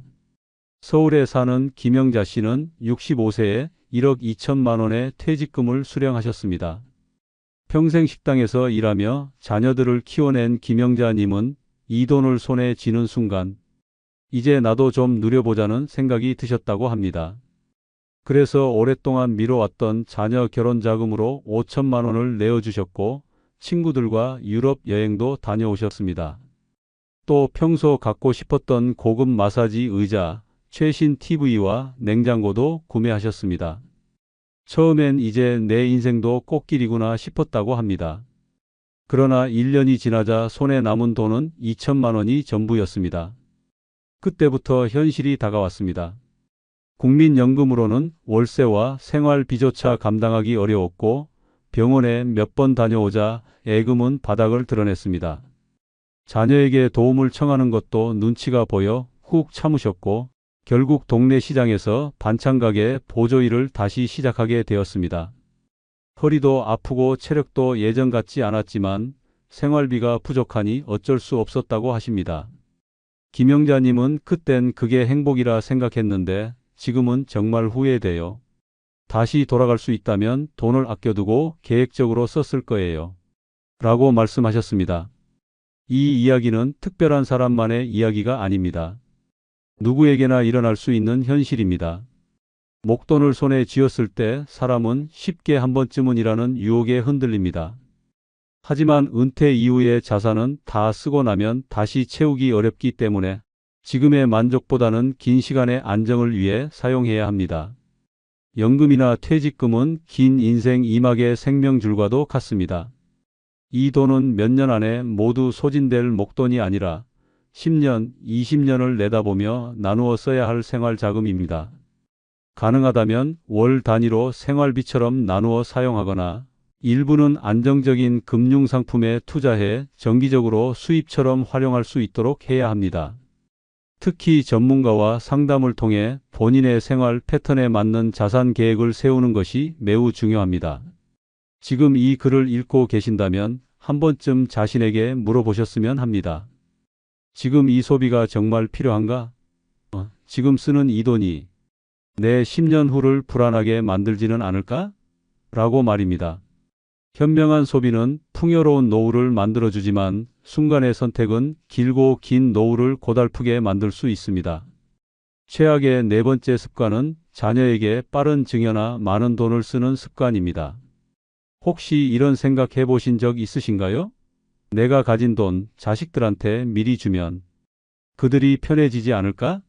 서울에 사는 김영자 씨는 65세에 1억 2천만 원의 퇴직금을 수령하셨습니다. 평생 식당에서 일하며 자녀들을 키워낸 김영자 님은 이 돈을 손에 쥐는 순간 이제 나도 좀 누려보자는 생각이 드셨다고 합니다. 그래서 오랫동안 미뤄왔던 자녀 결혼 자금으로 5천만 원을 내어주셨고 친구들과 유럽 여행도 다녀오셨습니다. 또 평소 갖고 싶었던 고급 마사지 의자, 최신 TV와 냉장고도 구매하셨습니다. 처음엔 이제 내 인생도 꽃길이구나 싶었다고 합니다. 그러나 1년이 지나자 손에 남은 돈은 2천만 원이 전부였습니다. 그때부터 현실이 다가왔습니다. 국민연금으로는 월세와 생활비조차 감당하기 어려웠고 병원에 몇 번 다녀오자 예금은 바닥을 드러냈습니다. 자녀에게 도움을 청하는 것도 눈치가 보여 훅 참으셨고 결국 동네 시장에서 반찬 가게 보조일을 다시 시작하게 되었습니다. 허리도 아프고 체력도 예전 같지 않았지만 생활비가 부족하니 어쩔 수 없었다고 하십니다. 김영자님은 그땐 그게 행복이라 생각했는데 지금은 정말 후회돼요. 다시 돌아갈 수 있다면 돈을 아껴두고 계획적으로 썼을 거예요. 라고 말씀하셨습니다. 이 이야기는 특별한 사람만의 이야기가 아닙니다. 누구에게나 일어날 수 있는 현실입니다. 목돈을 손에 쥐었을 때 사람은 쉽게 한 번쯤은이라는 유혹에 흔들립니다. 하지만 은퇴 이후의 자산은 다 쓰고 나면 다시 채우기 어렵기 때문에 지금의 만족보다는 긴 시간의 안정을 위해 사용해야 합니다. 연금이나 퇴직금은 긴 인생 이막의 생명줄과도 같습니다. 이 돈은 몇 년 안에 모두 소진될 목돈이 아니라 10년, 20년을 내다보며 나누어 써야 할 생활자금입니다. 가능하다면 월 단위로 생활비처럼 나누어 사용하거나 일부는 안정적인 금융상품에 투자해 정기적으로 수입처럼 활용할 수 있도록 해야 합니다. 특히 전문가와 상담을 통해 본인의 생활 패턴에 맞는 자산 계획을 세우는 것이 매우 중요합니다. 지금 이 글을 읽고 계신다면 한 번쯤 자신에게 물어보셨으면 합니다. 지금 이 소비가 정말 필요한가? 지금 쓰는 이 돈이 내 10년 후를 불안하게 만들지는 않을까? 라고 말입니다. 현명한 소비는 풍요로운 노후를 만들어주지만 순간의 선택은 길고 긴 노후를 고달프게 만들 수 있습니다. 최악의 네 번째 습관은 자녀에게 빠른 증여나 많은 돈을 쓰는 습관입니다. 혹시 이런 생각 해보신 적 있으신가요? 내가 가진 돈 자식들한테 미리 주면 그들이 편해지지 않을까?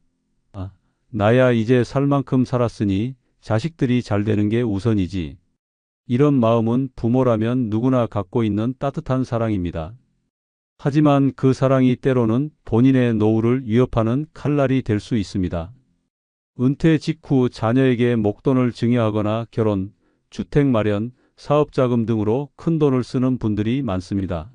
나야 이제 살 만큼 살았으니 자식들이 잘 되는 게 우선이지. 이런 마음은 부모라면 누구나 갖고 있는 따뜻한 사랑입니다. 하지만 그 사랑이 때로는 본인의 노후를 위협하는 칼날이 될 수 있습니다. 은퇴 직후 자녀에게 목돈을 증여하거나 결혼, 주택 마련, 사업자금 등으로 큰 돈을 쓰는 분들이 많습니다.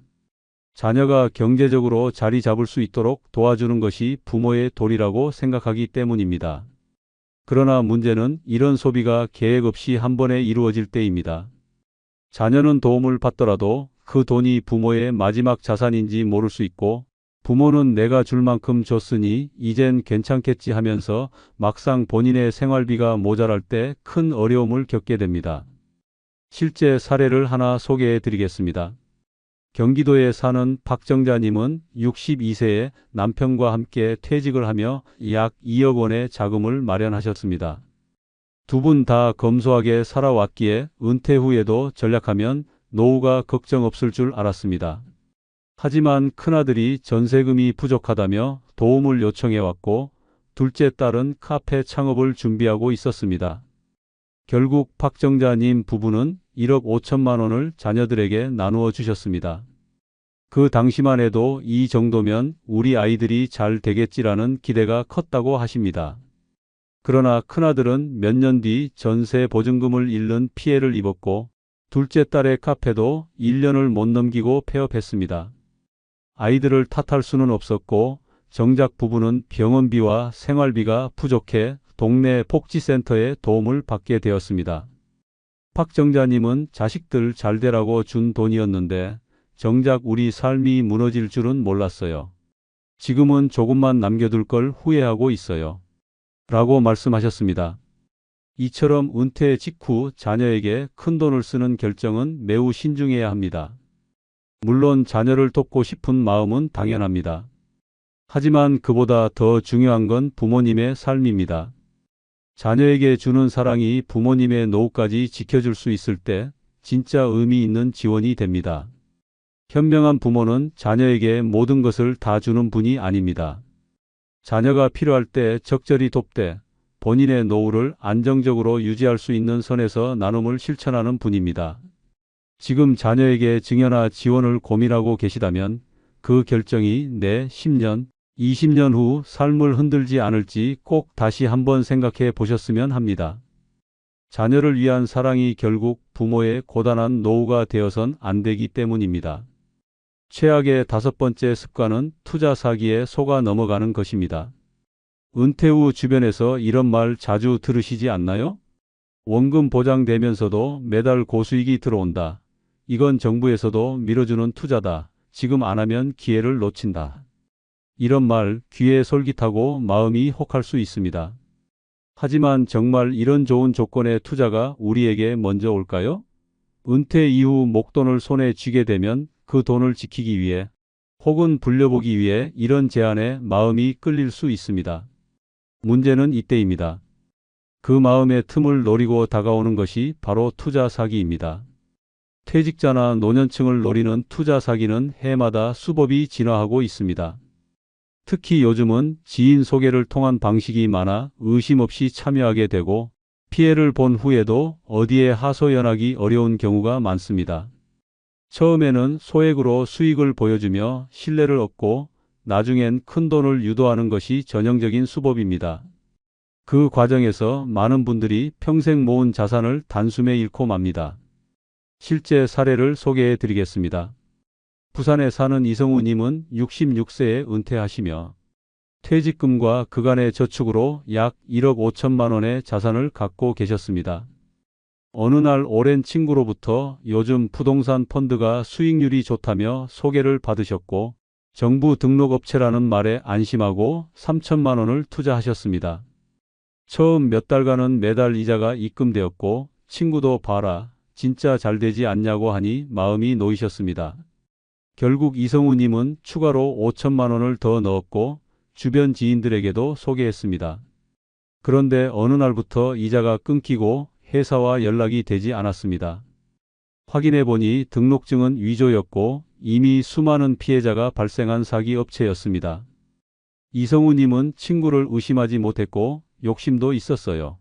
자녀가 경제적으로 자리 잡을 수 있도록 도와주는 것이 부모의 도리라고 생각하기 때문입니다. 그러나 문제는 이런 소비가 계획 없이 한 번에 이루어질 때입니다. 자녀는 도움을 받더라도 그 돈이 부모의 마지막 자산인지 모를 수 있고 부모는 내가 줄 만큼 줬으니 이젠 괜찮겠지 하면서 막상 본인의 생활비가 모자랄 때 큰 어려움을 겪게 됩니다. 실제 사례를 하나 소개해 드리겠습니다. 경기도에 사는 박정자님은 62세에 남편과 함께 퇴직을 하며 약 2억 원의 자금을 마련하셨습니다. 두 분 다 검소하게 살아왔기에 은퇴 후에도 전략하면 노후가 걱정 없을 줄 알았습니다. 하지만 큰아들이 전세금이 부족하다며 도움을 요청해왔고 둘째 딸은 카페 창업을 준비하고 있었습니다. 결국 박정자님 부부는 1억 5천만 원을 자녀들에게 나누어 주셨습니다. 그 당시만 해도 이 정도면 우리 아이들이 잘 되겠지라는 기대가 컸다고 하십니다. 그러나 큰아들은 몇 년 뒤 전세 보증금을 잃는 피해를 입었고 둘째 딸의 카페도 1년을 못 넘기고 폐업했습니다. 아이들을 탓할 수는 없었고 정작 부부는 병원비와 생활비가 부족해 동네 복지센터에 도움을 받게 되었습니다. 박정자님은 자식들 잘 되라고 준 돈이었는데 정작 우리 삶이 무너질 줄은 몰랐어요. 지금은 조금만 남겨둘 걸 후회하고 있어요. 라고 말씀하셨습니다. 이처럼 은퇴 직후 자녀에게 큰 돈을 쓰는 결정은 매우 신중해야 합니다. 물론 자녀를 돕고 싶은 마음은 당연합니다. 하지만 그보다 더 중요한 건 부모님의 삶입니다. 자녀에게 주는 사랑이 부모님의 노후까지 지켜줄 수 있을 때 진짜 의미 있는 지원이 됩니다. 현명한 부모는 자녀에게 모든 것을 다 주는 분이 아닙니다. 자녀가 필요할 때 적절히 돕되 본인의 노후를 안정적으로 유지할 수 있는 선에서 나눔을 실천하는 분입니다. 지금 자녀에게 증여나 지원을 고민하고 계시다면 그 결정이 내 10년, 20년 후 삶을 흔들지 않을지 꼭 다시 한번 생각해 보셨으면 합니다. 자녀를 위한 사랑이 결국 부모의 고단한 노후가 되어선 안 되기 때문입니다. 최악의 다섯 번째 습관은 투자 사기에 속아 넘어가는 것입니다. 은퇴 후 주변에서 이런 말 자주 들으시지 않나요? 원금 보장되면서도 매달 고수익이 들어온다. 이건 정부에서도 밀어주는 투자다. 지금 안 하면 기회를 놓친다. 이런 말 귀에 솔깃하고 마음이 혹할 수 있습니다. 하지만 정말 이런 좋은 조건의 투자가 우리에게 먼저 올까요? 은퇴 이후 목돈을 손에 쥐게 되면 그 돈을 지키기 위해 혹은 불려보기 위해 이런 제안에 마음이 끌릴 수 있습니다. 문제는 이때입니다. 그 마음의 틈을 노리고 다가오는 것이 바로 투자 사기입니다. 퇴직자나 노년층을 노리는 투자 사기는 해마다 수법이 진화하고 있습니다. 특히 요즘은 지인 소개를 통한 방식이 많아 의심 없이 참여하게 되고 피해를 본 후에도 어디에 하소연하기 어려운 경우가 많습니다. 처음에는 소액으로 수익을 보여주며 신뢰를 얻고 나중엔 큰 돈을 유도하는 것이 전형적인 수법입니다. 그 과정에서 많은 분들이 평생 모은 자산을 단숨에 잃고 맙니다. 실제 사례를 소개해 드리겠습니다. 부산에 사는 이성우 님은 66세에 은퇴하시며 퇴직금과 그간의 저축으로 약 1억 5천만 원의 자산을 갖고 계셨습니다. 어느 날 오랜 친구로부터 요즘 부동산 펀드가 수익률이 좋다며 소개를 받으셨고 정부 등록업체라는 말에 안심하고 3천만 원을 투자하셨습니다. 처음 몇 달간은 매달 이자가 입금되었고 친구도 봐라 진짜 잘 되지 않냐고 하니 마음이 놓이셨습니다. 결국 이성우 님은 추가로 5천만 원을 더 넣었고 주변 지인들에게도 소개했습니다. 그런데 어느 날부터 이자가 끊기고 회사와 연락이 되지 않았습니다. 확인해 보니 등록증은 위조였고 이미 수많은 피해자가 발생한 사기 업체였습니다. 이성우 님은 친구를 의심하지 못했고 욕심도 있었어요.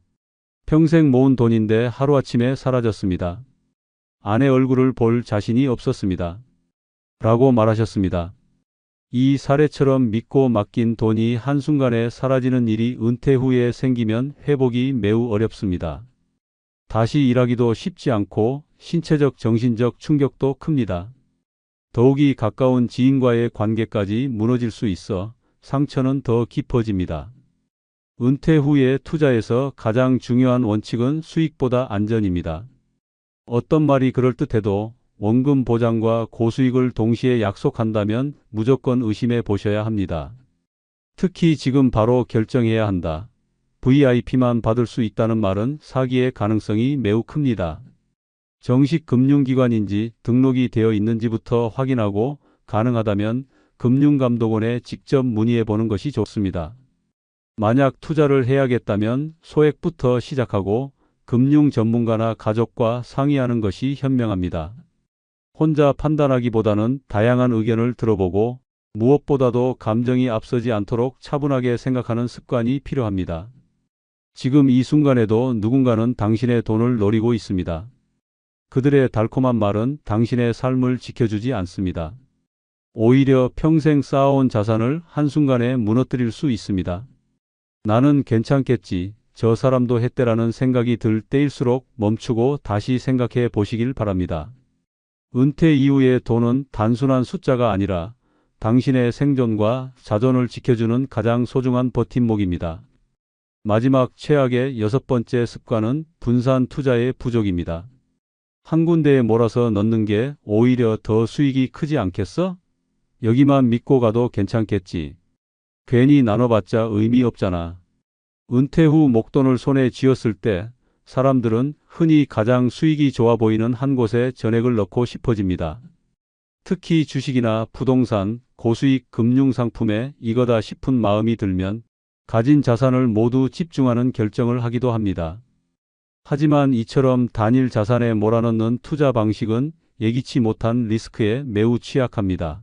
평생 모은 돈인데 하루아침에 사라졌습니다. 아내 얼굴을 볼 자신이 없었습니다. 라고 말하셨습니다. 이 사례처럼 믿고 맡긴 돈이 한순간에 사라지는 일이 은퇴 후에 생기면 회복이 매우 어렵습니다. 다시 일하기도 쉽지 않고 신체적 정신적 충격도 큽니다. 더욱이 가까운 지인과의 관계까지 무너질 수 있어 상처는 더 깊어집니다. 은퇴 후에 투자에서 가장 중요한 원칙은 수익보다 안전입니다. 어떤 말이 그럴듯해도 원금 보장과 고수익을 동시에 약속한다면 무조건 의심해 보셔야 합니다. 특히 지금 바로 결정해야 한다. VIP만 받을 수 있다는 말은 사기의 가능성이 매우 큽니다. 정식 금융기관인지 등록이 되어 있는지부터 확인하고 가능하다면 금융감독원에 직접 문의해 보는 것이 좋습니다. 만약 투자를 해야겠다면 소액부터 시작하고 금융 전문가나 가족과 상의하는 것이 현명합니다. 혼자 판단하기보다는 다양한 의견을 들어보고 무엇보다도 감정이 앞서지 않도록 차분하게 생각하는 습관이 필요합니다. 지금 이 순간에도 누군가는 당신의 돈을 노리고 있습니다. 그들의 달콤한 말은 당신의 삶을 지켜주지 않습니다. 오히려 평생 쌓아온 자산을 한순간에 무너뜨릴 수 있습니다. 나는 괜찮겠지, 저 사람도 했대라는 생각이 들 때일수록 멈추고 다시 생각해 보시길 바랍니다. 은퇴 이후의 돈은 단순한 숫자가 아니라 당신의 생존과 자존을 지켜주는 가장 소중한 버팀목입니다. 마지막 최악의 여섯 번째 습관은 분산 투자의 부족입니다. 한 군데에 몰아서 넣는 게 오히려 더 수익이 크지 않겠어? 여기만 믿고 가도 괜찮겠지. 괜히 나눠봤자 의미 없잖아. 은퇴 후 목돈을 손에 쥐었을 때 사람들은 흔히 가장 수익이 좋아 보이는 한 곳에 전액을 넣고 싶어집니다. 특히 주식이나 부동산, 고수익 금융상품에 이거다 싶은 마음이 들면 가진 자산을 모두 집중하는 결정을 하기도 합니다. 하지만 이처럼 단일 자산에 몰아넣는 투자 방식은 예기치 못한 리스크에 매우 취약합니다.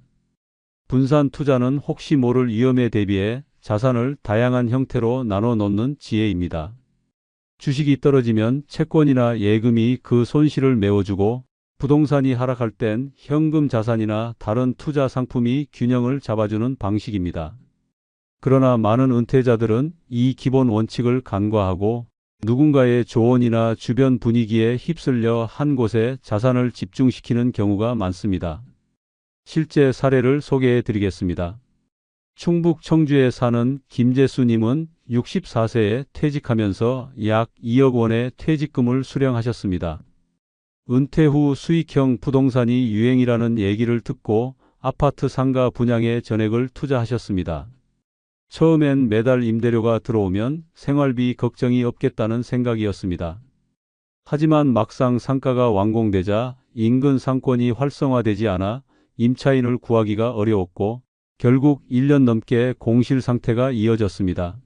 분산 투자는 혹시 모를 위험에 대비해 자산을 다양한 형태로 나눠 놓는 지혜입니다. 주식이 떨어지면 채권이나 예금이 그 손실을 메워주고 부동산이 하락할 땐 현금 자산이나 다른 투자 상품이 균형을 잡아주는 방식입니다. 그러나 많은 은퇴자들은 이 기본 원칙을 간과하고 누군가의 조언이나 주변 분위기에 휩쓸려 한 곳에 자산을 집중시키는 경우가 많습니다. 실제 사례를 소개해 드리겠습니다. 충북 청주에 사는 김재수님은 64세에 퇴직하면서 약 2억 원의 퇴직금을 수령하셨습니다. 은퇴 후 수익형 부동산이 유행이라는 얘기를 듣고 아파트 상가 분양에 전액을 투자하셨습니다. 처음엔 매달 임대료가 들어오면 생활비 걱정이 없겠다는 생각이었습니다. 하지만 막상 상가가 완공되자 인근 상권이 활성화되지 않아 임차인을 구하기가 어려웠고 결국 1년 넘게 공실 상태가 이어졌습니다.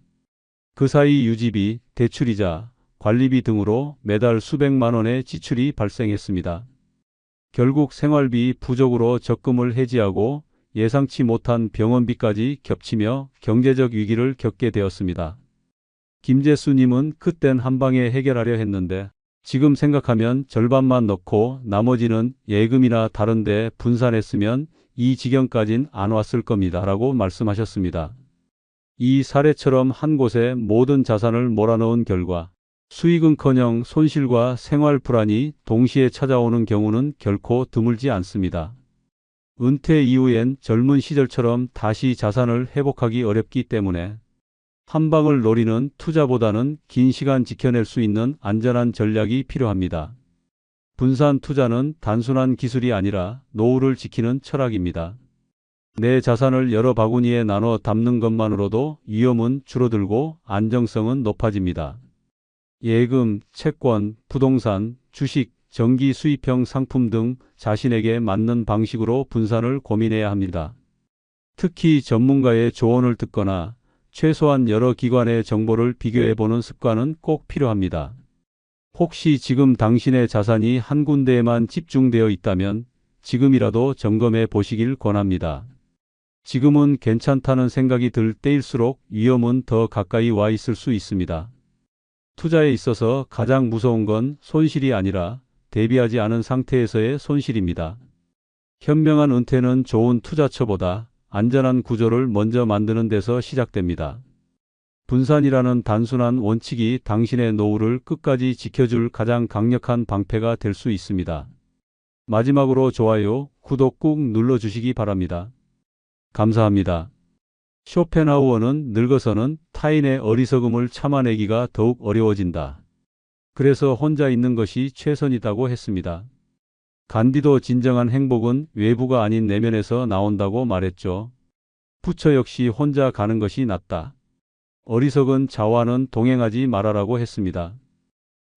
그 사이 유지비, 대출이자, 관리비 등으로 매달 수백만 원의 지출이 발생했습니다. 결국 생활비 부족으로 적금을 해지하고 예상치 못한 병원비까지 겹치며 경제적 위기를 겪게 되었습니다. 김재수님은 그땐 한 방에 해결하려 했는데 지금 생각하면 절반만 넣고 나머지는 예금이나 다른 데 분산했으면 이 지경까진 안 왔을 겁니다. 라고 말씀하셨습니다. 이 사례처럼 한 곳에 모든 자산을 몰아넣은 결과 수익은커녕 손실과 생활 불안이 동시에 찾아오는 경우는 결코 드물지 않습니다. 은퇴 이후엔 젊은 시절처럼 다시 자산을 회복하기 어렵기 때문에 한 방을 노리는 투자보다는 긴 시간 지켜낼 수 있는 안전한 전략이 필요합니다. 분산 투자는 단순한 기술이 아니라 노후를 지키는 철학입니다. 내 자산을 여러 바구니에 나눠 담는 것만으로도 위험은 줄어들고 안정성은 높아집니다. 예금, 채권, 부동산, 주식, 정기 수입형 상품 등 자신에게 맞는 방식으로 분산을 고민해야 합니다. 특히 전문가의 조언을 듣거나 최소한 여러 기관의 정보를 비교해보는 습관은 꼭 필요합니다. 혹시 지금 당신의 자산이 한 군데에만 집중되어 있다면 지금이라도 점검해 보시길 권합니다. 지금은 괜찮다는 생각이 들 때일수록 위험은 더 가까이 와 있을 수 있습니다. 투자에 있어서 가장 무서운 건 손실이 아니라 대비하지 않은 상태에서의 손실입니다. 현명한 은퇴는 좋은 투자처보다 안전한 구조를 먼저 만드는 데서 시작됩니다. 분산이라는 단순한 원칙이 당신의 노후를 끝까지 지켜줄 가장 강력한 방패가 될 수 있습니다. 마지막으로 좋아요, 구독 꾹 눌러주시기 바랍니다. 감사합니다. 쇼펜하우어는 늙어서는 타인의 어리석음을 참아내기가 더욱 어려워진다. 그래서 혼자 있는 것이 최선이라고 했습니다. 간디도 진정한 행복은 외부가 아닌 내면에서 나온다고 말했죠. 부처 역시 혼자 가는 것이 낫다. 어리석은 자와는 동행하지 말아라고 했습니다.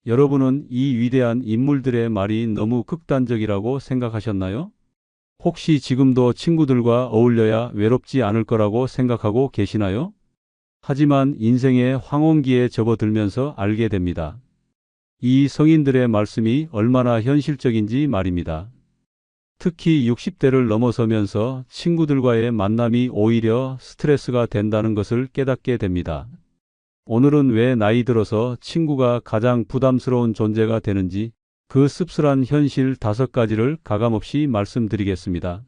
여러분은 이 위대한 인물들의 말이 너무 극단적이라고 생각하셨나요? 혹시 지금도 친구들과 어울려야 외롭지 않을 거라고 생각하고 계시나요? 하지만 인생의 황혼기에 접어들면서 알게 됩니다. 이 성인들의 말씀이 얼마나 현실적인지 말입니다. 특히 60대를 넘어서면서 친구들과의 만남이 오히려 스트레스가 된다는 것을 깨닫게 됩니다. 오늘은 왜 나이 들어서 친구가 가장 부담스러운 존재가 되는지 그 씁쓸한 현실 5가지를 가감없이 말씀드리겠습니다.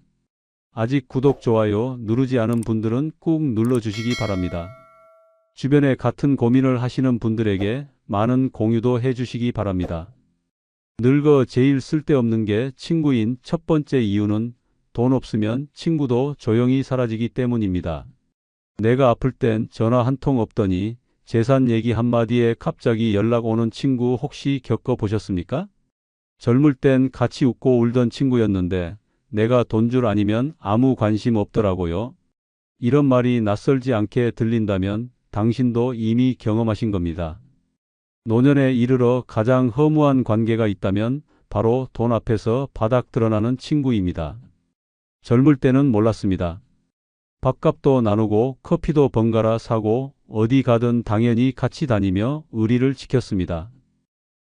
아직 구독, 좋아요 누르지 않은 분들은 꾹 눌러주시기 바랍니다. 주변에 같은 고민을 하시는 분들에게 많은 공유도 해주시기 바랍니다. 늙어 제일 쓸데없는 게 친구인 첫 번째 이유는 돈 없으면 친구도 조용히 사라지기 때문입니다. 내가 아플 땐 전화 한 통 없더니 재산 얘기 한마디에 갑자기 연락 오는 친구 혹시 겪어보셨습니까? 젊을 땐 같이 웃고 울던 친구였는데 내가 돈 줄 아니면 아무 관심 없더라고요. 이런 말이 낯설지 않게 들린다면 당신도 이미 경험하신 겁니다. 노년에 이르러 가장 허무한 관계가 있다면 바로 돈 앞에서 바닥 드러나는 친구입니다. 젊을 때는 몰랐습니다. 밥값도 나누고 커피도 번갈아 사고 어디 가든 당연히 같이 다니며 의리를 지켰습니다.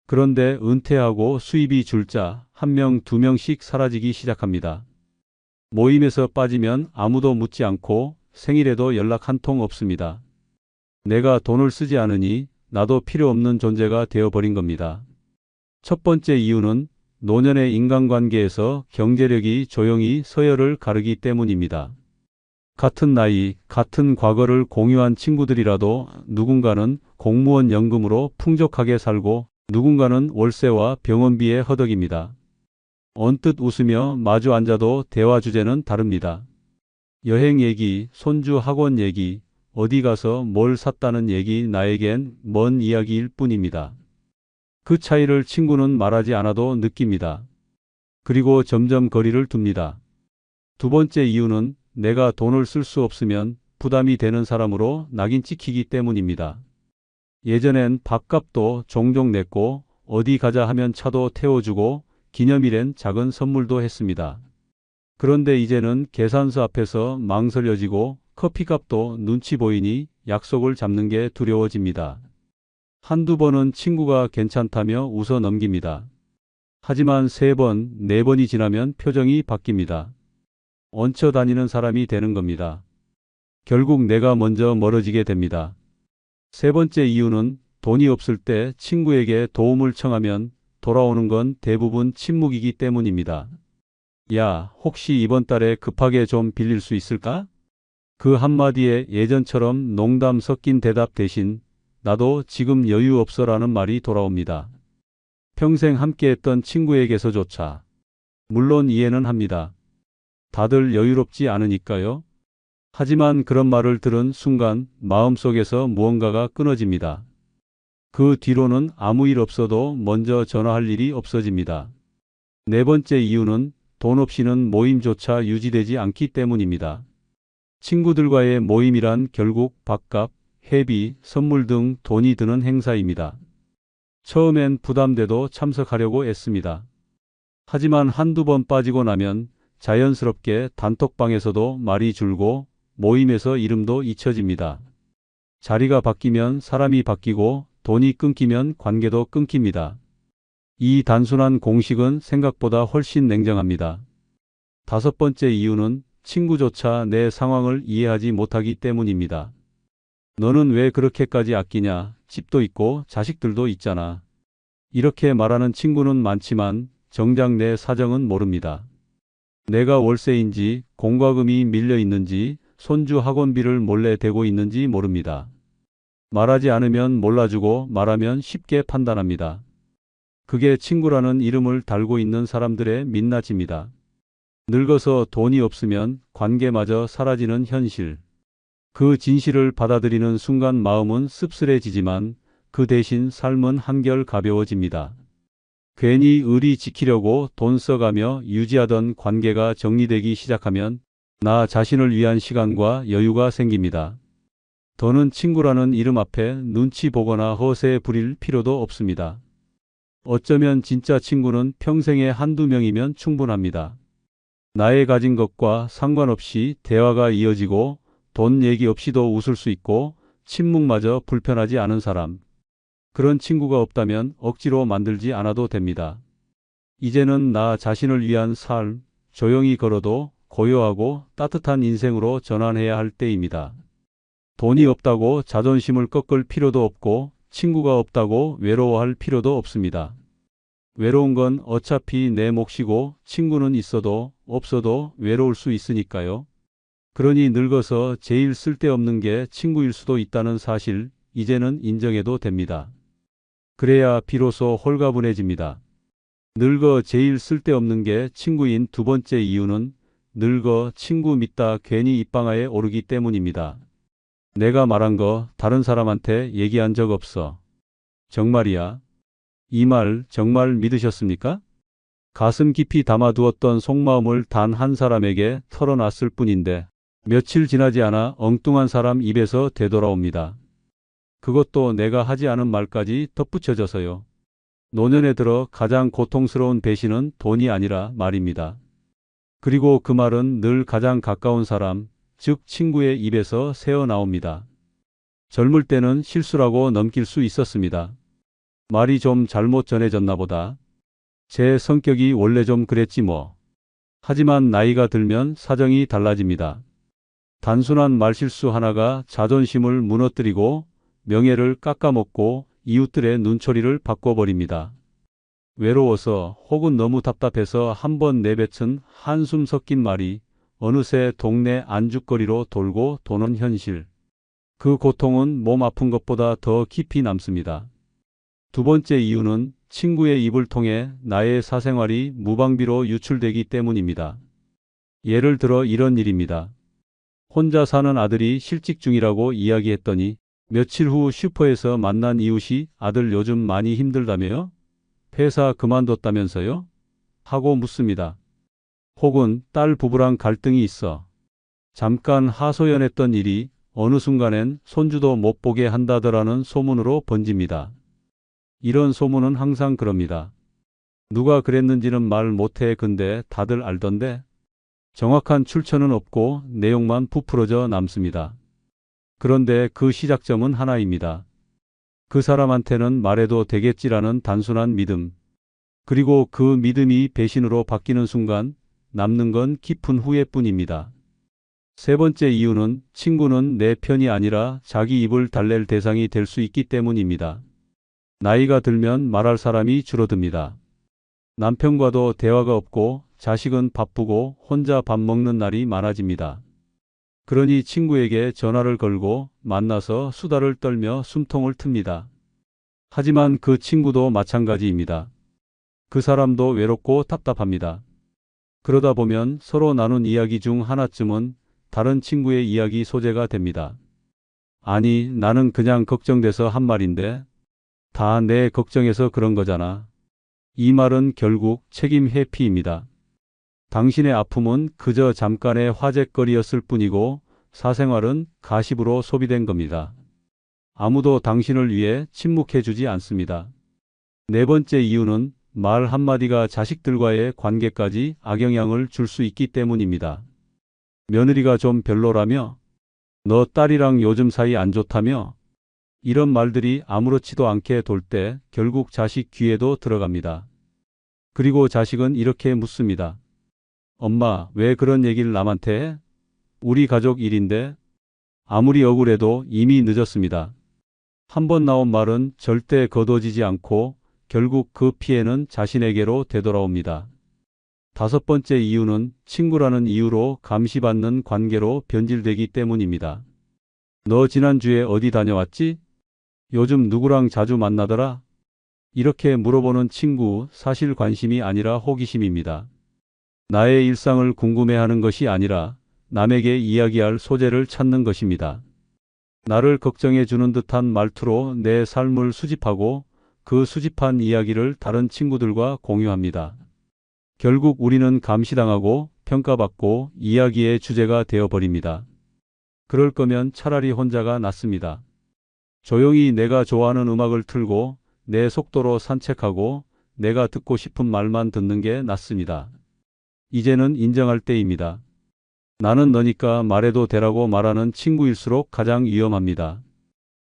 그런데 은퇴하고 수입이 줄자 1명, 2명씩 사라지기 시작합니다. 모임에서 빠지면 아무도 묻지 않고 생일에도 연락 한 통 없습니다. 내가 돈을 쓰지 않으니 나도 필요 없는 존재가 되어버린 겁니다. 첫 번째 이유는 노년의 인간관계에서 경제력이 조용히 서열을 가르기 때문입니다. 같은 나이, 같은 과거를 공유한 친구들이라도 누군가는 공무원 연금으로 풍족하게 살고 누군가는 월세와 병원비에 허덕입니다. 언뜻 웃으며 마주 앉아도 대화 주제는 다릅니다. 여행 얘기, 손주 학원 얘기, 어디 가서 뭘 샀다는 얘기 나에겐 먼 이야기일 뿐입니다. 그 차이를 친구는 말하지 않아도 느낍니다. 그리고 점점 거리를 둡니다. 두 번째 이유는 내가 돈을 쓸 수 없으면 부담이 되는 사람으로 낙인 찍히기 때문입니다. 예전엔 밥값도 종종 냈고 어디 가자 하면 차도 태워주고 기념일엔 작은 선물도 했습니다. 그런데 이제는 계산서 앞에서 망설여지고 커피값도 눈치 보이니 약속을 잡는 게 두려워집니다. 한두 번은 친구가 괜찮다며 웃어 넘깁니다. 하지만 세 번, 네 번이 지나면 표정이 바뀝니다. 얹혀 다니는 사람이 되는 겁니다. 결국 내가 먼저 멀어지게 됩니다. 세 번째 이유는 돈이 없을 때 친구에게 도움을 청하면 돌아오는 건 대부분 침묵이기 때문입니다. 야, 혹시 이번 달에 급하게 좀 빌릴 수 있을까? 그 한마디에 예전처럼 농담 섞인 대답 대신 나도 지금 여유 없어라는 말이 돌아옵니다. 평생 함께했던 친구에게서조차. 물론 이해는 합니다. 다들 여유롭지 않으니까요. 하지만 그런 말을 들은 순간 마음속에서 무언가가 끊어집니다. 그 뒤로는 아무 일 없어도 먼저 전화할 일이 없어집니다. 네 번째 이유는 돈 없이는 모임조차 유지되지 않기 때문입니다. 친구들과의 모임이란 결국 밥값, 회비, 선물 등 돈이 드는 행사입니다. 처음엔 부담돼도 참석하려고 애씁니다. 하지만 한두 번 빠지고 나면 자연스럽게 단톡방에서도 말이 줄고 모임에서 이름도 잊혀집니다. 자리가 바뀌면 사람이 바뀌고 돈이 끊기면 관계도 끊깁니다. 이 단순한 공식은 생각보다 훨씬 냉정합니다. 다섯 번째 이유는 친구조차 내 상황을 이해하지 못하기 때문입니다. 너는 왜 그렇게까지 아끼냐? 집도 있고 자식들도 있잖아. 이렇게 말하는 친구는 많지만 정작 내 사정은 모릅니다. 내가 월세인지 공과금이 밀려 있는지 손주 학원비를 몰래 대고 있는지 모릅니다. 말하지 않으면 몰라주고 말하면 쉽게 판단합니다. 그게 친구라는 이름을 달고 있는 사람들의 민낯입니다. 늙어서 돈이 없으면 관계마저 사라지는 현실. 그 진실을 받아들이는 순간 마음은 씁쓸해지지만 그 대신 삶은 한결 가벼워집니다. 괜히 의리 지키려고 돈 써가며 유지하던 관계가 정리되기 시작하면 나 자신을 위한 시간과 여유가 생깁니다. 더는 친구라는 이름 앞에 눈치 보거나 허세 부릴 필요도 없습니다. 어쩌면 진짜 친구는 평생에 한두 명이면 충분합니다. 나의 가진 것과 상관없이 대화가 이어지고 돈 얘기 없이도 웃을 수 있고 침묵마저 불편하지 않은 사람. 그런 친구가 없다면 억지로 만들지 않아도 됩니다. 이제는 나 자신을 위한 삶, 조용히 걸어도 고요하고 따뜻한 인생으로 전환해야 할 때입니다. 돈이 없다고 자존심을 꺾을 필요도 없고 친구가 없다고 외로워할 필요도 없습니다. 외로운 건 어차피 내 몫이고 친구는 있어도 없어도 외로울 수 있으니까요. 그러니 늙어서 제일 쓸데없는 게 친구일 수도 있다는 사실 이제는 인정해도 됩니다. 그래야 비로소 홀가분해집니다. 늙어 제일 쓸데없는 게 친구인 두 번째 이유는 늙어 친구 믿다 괜히 입방아에 오르기 때문입니다. 내가 말한 거 다른 사람한테 얘기한 적 없어. 정말이야? 이 말 정말 믿으셨습니까? 가슴 깊이 담아두었던 속마음을 단 한 사람에게 털어놨을 뿐인데 며칠 지나지 않아 엉뚱한 사람 입에서 되돌아옵니다. 그것도 내가 하지 않은 말까지 덧붙여져서요. 노년에 들어 가장 고통스러운 배신은 돈이 아니라 말입니다. 그리고 그 말은 늘 가장 가까운 사람, 즉 친구의 입에서 새어나옵니다. 젊을 때는 실수라고 넘길 수 있었습니다. 말이 좀 잘못 전해졌나 보다. 제 성격이 원래 좀 그랬지 뭐. 하지만 나이가 들면 사정이 달라집니다. 단순한 말실수 하나가 자존심을 무너뜨리고 명예를 깎아먹고 이웃들의 눈초리를 바꿔버립니다. 외로워서 혹은 너무 답답해서 한 번 내뱉은 한숨 섞인 말이 어느새 동네 안주거리로 돌고 도는 현실. 그 고통은 몸 아픈 것보다 더 깊이 남습니다. 두 번째 이유는 친구의 입을 통해 나의 사생활이 무방비로 유출되기 때문입니다. 예를 들어 이런 일입니다. 혼자 사는 아들이 실직 중이라고 이야기했더니 며칠 후 슈퍼에서 만난 이웃이 아들 요즘 많이 힘들다며요? 회사 그만뒀다면서요? 하고 묻습니다. 혹은 딸 부부랑 갈등이 있어. 잠깐 하소연했던 일이 어느 순간엔 손주도 못 보게 한다더라는 소문으로 번집니다. 이런 소문은 항상 그럽니다. 누가 그랬는지는 말 못해 근데 다들 알던데. 정확한 출처는 없고 내용만 부풀어져 남습니다. 그런데 그 시작점은 하나입니다. 그 사람한테는 말해도 되겠지라는 단순한 믿음. 그리고 그 믿음이 배신으로 바뀌는 순간 남는 건 깊은 후회뿐입니다. 세 번째 이유는 친구는 내 편이 아니라 자기 입을 달랠 대상이 될 수 있기 때문입니다. 나이가 들면 말할 사람이 줄어듭니다. 남편과도 대화가 없고 자식은 바쁘고 혼자 밥 먹는 날이 많아집니다. 그러니 친구에게 전화를 걸고 만나서 수다를 떨며 숨통을 틉니다. 하지만 그 친구도 마찬가지입니다. 그 사람도 외롭고 답답합니다. 그러다 보면 서로 나눈 이야기 중 하나쯤은 다른 친구의 이야기 소재가 됩니다. 아니, 나는 그냥 걱정돼서 한 말인데 다 내 걱정해서 그런 거잖아. 이 말은 결국 책임 회피입니다. 당신의 아픔은 그저 잠깐의 화제거리였을 뿐이고 사생활은 가십으로 소비된 겁니다. 아무도 당신을 위해 침묵해주지 않습니다. 네 번째 이유는 말 한마디가 자식들과의 관계까지 악영향을 줄 수 있기 때문입니다. 며느리가 좀 별로라며? 너 딸이랑 요즘 사이 안 좋다며? 이런 말들이 아무렇지도 않게 돌 때 결국 자식 귀에도 들어갑니다. 그리고 자식은 이렇게 묻습니다. 엄마, 왜 그런 얘기를 남한테 해? 우리 가족 일인데? 아무리 억울해도 이미 늦었습니다. 한 번 나온 말은 절대 거둬지지 않고 결국 그 피해는 자신에게로 되돌아옵니다. 다섯 번째 이유는 친구라는 이유로 감시받는 관계로 변질되기 때문입니다. 너 지난주에 어디 다녀왔지? 요즘 누구랑 자주 만나더라? 이렇게 물어보는 친구, 사실 관심이 아니라 호기심입니다. 나의 일상을 궁금해하는 것이 아니라 남에게 이야기할 소재를 찾는 것입니다. 나를 걱정해 주는 듯한 말투로 내 삶을 수집하고 그 수집한 이야기를 다른 친구들과 공유합니다. 결국 우리는 감시당하고 평가받고 이야기의 주제가 되어버립니다. 그럴 거면 차라리 혼자가 낫습니다. 조용히 내가 좋아하는 음악을 틀고 내 속도로 산책하고 내가 듣고 싶은 말만 듣는 게 낫습니다. 이제는 인정할 때입니다. 나는 너니까 말해도 되라고 말하는 친구일수록 가장 위험합니다.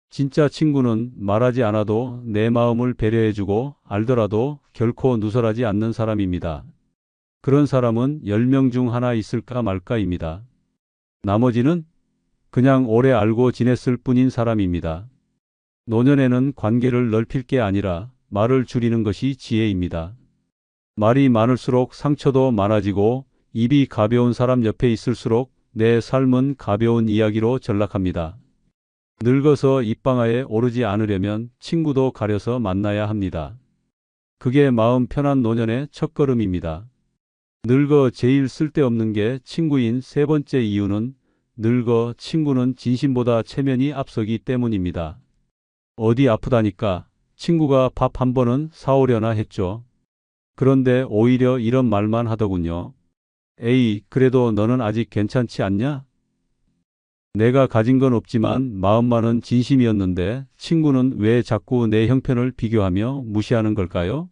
진짜 친구는 말하지 않아도 내 마음을 배려해주고 알더라도 결코 누설하지 않는 사람입니다. 그런 사람은 10명 중 하나 있을까 말까입니다. 나머지는 그냥 오래 알고 지냈을 뿐인 사람입니다. 노년에는 관계를 넓힐 게 아니라 말을 줄이는 것이 지혜입니다. 말이 많을수록 상처도 많아지고 입이 가벼운 사람 옆에 있을수록 내 삶은 가벼운 이야기로 전락합니다. 늙어서 입방아에 오르지 않으려면 친구도 가려서 만나야 합니다. 그게 마음 편한 노년의 첫걸음입니다. 늙어 제일 쓸데없는 게 친구인 세 번째 이유는 늙어 친구는 진심보다 체면이 앞서기 때문입니다. 어디 아프다니까 친구가 밥 한 번은 사오려나 했죠. 그런데 오히려 이런 말만 하더군요. 에이, 그래도 너는 아직 괜찮지 않냐? 내가 가진 건 없지만 마음만은 진심이었는데 친구는 왜 자꾸 내 형편을 비교하며 무시하는 걸까요?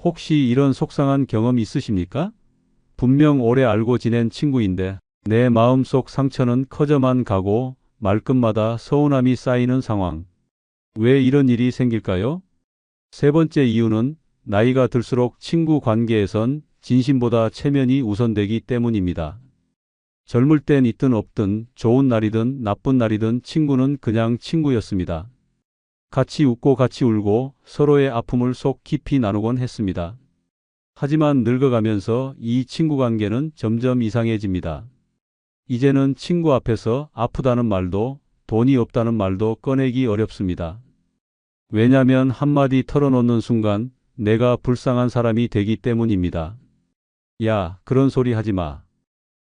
혹시 이런 속상한 경험 있으십니까? 분명 오래 알고 지낸 친구인데 내 마음속 상처는 커져만 가고 말끝마다 서운함이 쌓이는 상황. 왜 이런 일이 생길까요? 세 번째 이유는 나이가 들수록 친구 관계에선 진심보다 체면이 우선되기 때문입니다. 젊을 땐 있든 없든 좋은 날이든 나쁜 날이든 친구는 그냥 친구였습니다. 같이 웃고 같이 울고 서로의 아픔을 속 깊이 나누곤 했습니다. 하지만 늙어가면서 이 친구 관계는 점점 이상해집니다. 이제는 친구 앞에서 아프다는 말도 돈이 없다는 말도 꺼내기 어렵습니다. 왜냐면 한마디 털어놓는 순간 내가 불쌍한 사람이 되기 때문입니다. 야, 그런 소리 하지 마.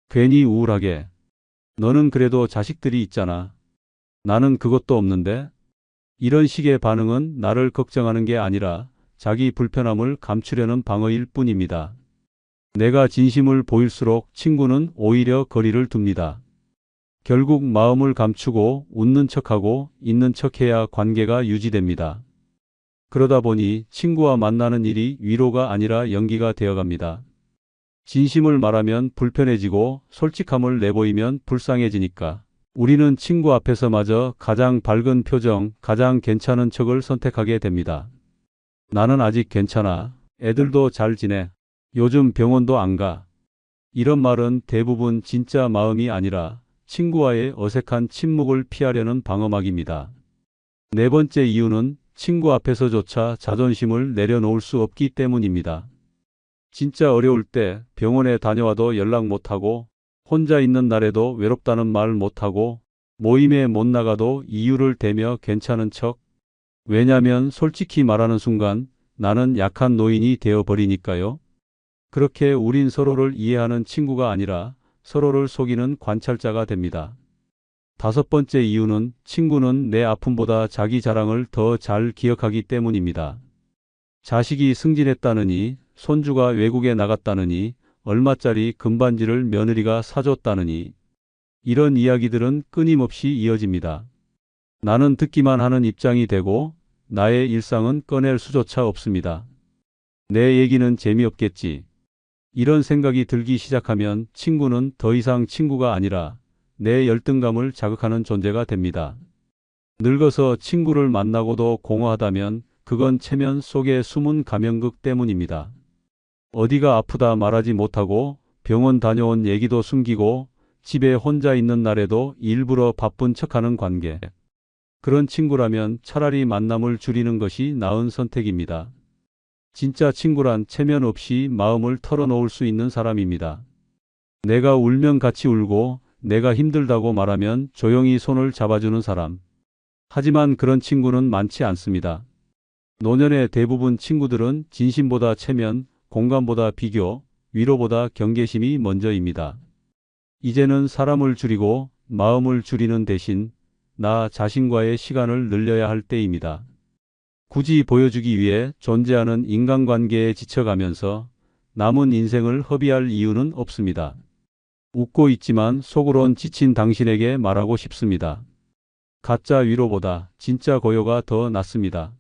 괜히 우울하게. 너는 그래도 자식들이 있잖아. 나는 그것도 없는데? 이런 식의 반응은 나를 걱정하는 게 아니라 자기 불편함을 감추려는 방어일 뿐입니다. 내가 진심을 보일수록 친구는 오히려 거리를 둡니다. 결국 마음을 감추고 웃는 척하고 있는 척해야 관계가 유지됩니다. 그러다 보니 친구와 만나는 일이 위로가 아니라 연기가 되어갑니다. 진심을 말하면 불편해지고 솔직함을 내보이면 불쌍해지니까 우리는 친구 앞에서마저 가장 밝은 표정, 가장 괜찮은 척을 선택하게 됩니다. 나는 아직 괜찮아. 애들도 잘 지내. 요즘 병원도 안 가. 이런 말은 대부분 진짜 마음이 아니라 친구와의 어색한 침묵을 피하려는 방어막입니다. 네 번째 이유는 친구 앞에서조차 자존심을 내려놓을 수 없기 때문입니다. 진짜 어려울 때 병원에 다녀와도 연락 못하고 혼자 있는 날에도 외롭다는 말 못하고 모임에 못 나가도 이유를 대며 괜찮은 척. 왜냐면 솔직히 말하는 순간 나는 약한 노인이 되어버리니까요. 그렇게 우린 서로를 이해하는 친구가 아니라 서로를 속이는 관찰자가 됩니다. 다섯 번째 이유는 친구는 내 아픔보다 자기 자랑을 더 잘 기억하기 때문입니다. 자식이 승진했다느니, 손주가 외국에 나갔다느니, 얼마짜리 금반지를 며느리가 사줬다느니, 이런 이야기들은 끊임없이 이어집니다. 나는 듣기만 하는 입장이 되고 나의 일상은 꺼낼 수조차 없습니다. 내 얘기는 재미없겠지. 이런 생각이 들기 시작하면 친구는 더 이상 친구가 아니라 내 열등감을 자극하는 존재가 됩니다. 늙어서 친구를 만나고도 공허하다면 그건 체면 속의 숨은 감염극 때문입니다. 어디가 아프다 말하지 못하고 병원 다녀온 얘기도 숨기고 집에 혼자 있는 날에도 일부러 바쁜 척하는 관계. 그런 친구라면 차라리 만남을 줄이는 것이 나은 선택입니다. 진짜 친구란 체면 없이 마음을 털어놓을 수 있는 사람입니다. 내가 울면 같이 울고 내가 힘들다고 말하면 조용히 손을 잡아주는 사람. 하지만 그런 친구는 많지 않습니다. 노년의 대부분 친구들은 진심보다 체면, 공감보다 비교, 위로보다 경계심이 먼저입니다. 이제는 사람을 줄이고 마음을 줄이는 대신 나 자신과의 시간을 늘려야 할 때입니다. 굳이 보여주기 위해 존재하는 인간관계에 지쳐가면서 남은 인생을 허비할 이유는 없습니다. 웃고 있지만 속으론 지친 당신에게 말하고 싶습니다. 가짜 위로보다 진짜 고요가 더 낫습니다.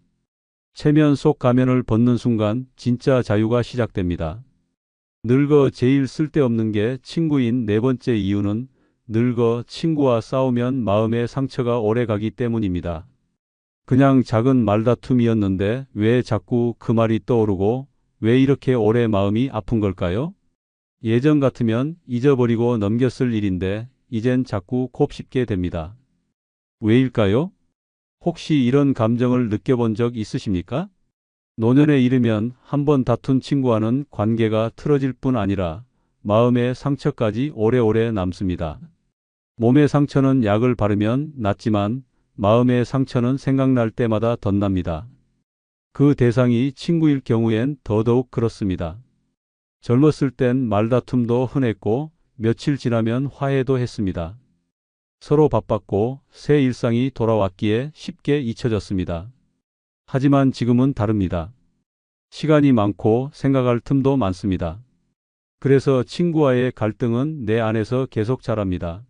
체면 속 가면을 벗는 순간 진짜 자유가 시작됩니다. 늙어 제일 쓸데없는 게 친구인 네 번째 이유는 늙어 친구와 싸우면 마음의 상처가 오래 가기 때문입니다. 그냥 작은 말다툼이었는데 왜 자꾸 그 말이 떠오르고 왜 이렇게 오래 마음이 아픈 걸까요? 예전 같으면 잊어버리고 넘겼을 일인데 이젠 자꾸 곱씹게 됩니다. 왜일까요? 혹시 이런 감정을 느껴본 적 있으십니까? 노년에 이르면 한번 다툰 친구와는 관계가 틀어질 뿐 아니라 마음의 상처까지 오래오래 남습니다. 몸의 상처는 약을 바르면 낫지만 마음의 상처는 생각날 때마다 덧납니다. 그 대상이 친구일 경우엔 더더욱 그렇습니다. 젊었을 땐 말다툼도 흔했고 며칠 지나면 화해도 했습니다. 서로 바빴고 새 일상이 돌아왔기에 쉽게 잊혀졌습니다. 하지만 지금은 다릅니다. 시간이 많고 생각할 틈도 많습니다. 그래서 친구와의 갈등은 내 안에서 계속 자랍니다.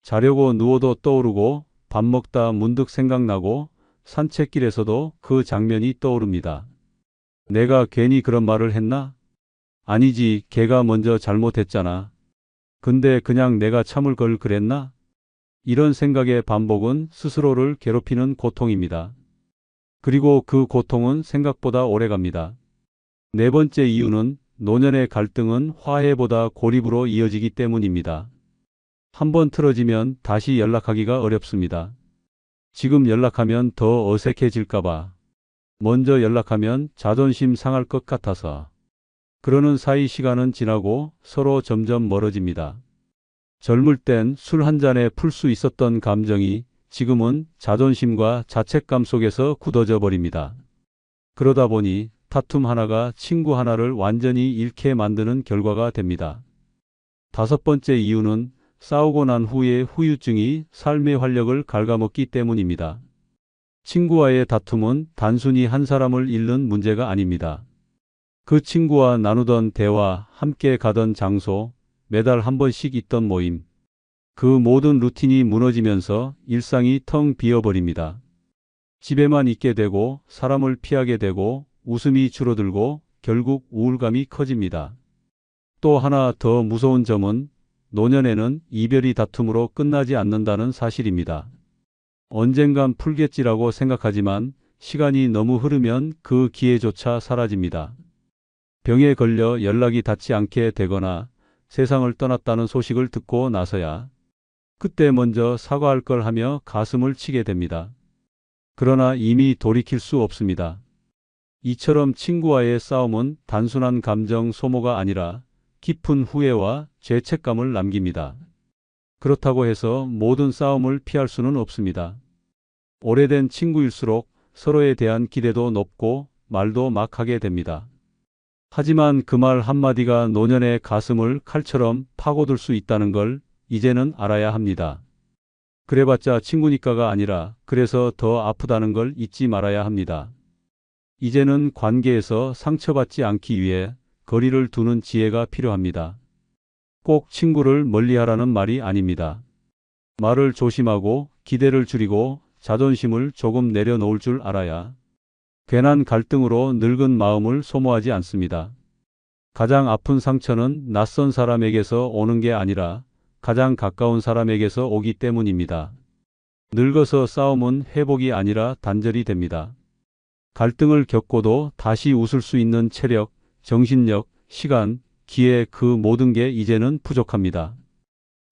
자려고 누워도 떠오르고 밥 먹다 문득 생각나고 산책길에서도 그 장면이 떠오릅니다. 내가 괜히 그런 말을 했나? 아니지, 걔가 먼저 잘못했잖아. 근데 그냥 내가 참을 걸 그랬나? 이런 생각의 반복은 스스로를 괴롭히는 고통입니다. 그리고 그 고통은 생각보다 오래갑니다. 네 번째 이유는 노년의 갈등은 화해보다 고립으로 이어지기 때문입니다. 한번 틀어지면 다시 연락하기가 어렵습니다. 지금 연락하면 더 어색해질까봐. 먼저 연락하면 자존심 상할 것 같아서. 그러는 사이 시간은 지나고 서로 점점 멀어집니다. 젊을 땐 술 한 잔에 풀 수 있었던 감정이 지금은 자존심과 자책감 속에서 굳어져 버립니다. 그러다 보니 다툼 하나가 친구 하나를 완전히 잃게 만드는 결과가 됩니다. 다섯 번째 이유는 싸우고 난 후의 후유증이 삶의 활력을 갉아먹기 때문입니다. 친구와의 다툼은 단순히 한 사람을 잃는 문제가 아닙니다. 그 친구와 나누던 대화, 함께 가던 장소, 매달 한 번씩 있던 모임, 그 모든 루틴이 무너지면서 일상이 텅 비어버립니다. 집에만 있게 되고 사람을 피하게 되고 웃음이 줄어들고 결국 우울감이 커집니다. 또 하나 더 무서운 점은 노년에는 이별이 다툼으로 끝나지 않는다는 사실입니다. 언젠간 풀겠지라고 생각하지만 시간이 너무 흐르면 그 기회조차 사라집니다. 병에 걸려 연락이 닿지 않게 되거나 세상을 떠났다는 소식을 듣고 나서야 그때 먼저 사과할 걸 하며 가슴을 치게 됩니다. 그러나 이미 돌이킬 수 없습니다. 이처럼 친구와의 싸움은 단순한 감정 소모가 아니라 깊은 후회와 죄책감을 남깁니다. 그렇다고 해서 모든 싸움을 피할 수는 없습니다. 오래된 친구일수록 서로에 대한 기대도 높고 말도 막 하게 됩니다. 하지만 그 말 한마디가 노년의 가슴을 칼처럼 파고들 수 있다는 걸 이제는 알아야 합니다. 그래봤자 친구니까가 아니라 그래서 더 아프다는 걸 잊지 말아야 합니다. 이제는 관계에서 상처받지 않기 위해 거리를 두는 지혜가 필요합니다. 꼭 친구를 멀리하라는 말이 아닙니다. 말을 조심하고 기대를 줄이고 자존심을 조금 내려놓을 줄 알아야 괜한 갈등으로 늙은 마음을 소모하지 않습니다. 가장 아픈 상처는 낯선 사람에게서 오는 게 아니라 가장 가까운 사람에게서 오기 때문입니다. 늙어서 싸움은 회복이 아니라 단절이 됩니다. 갈등을 겪고도 다시 웃을 수 있는 체력, 정신력, 시간, 기회 그 모든 게 이제는 부족합니다.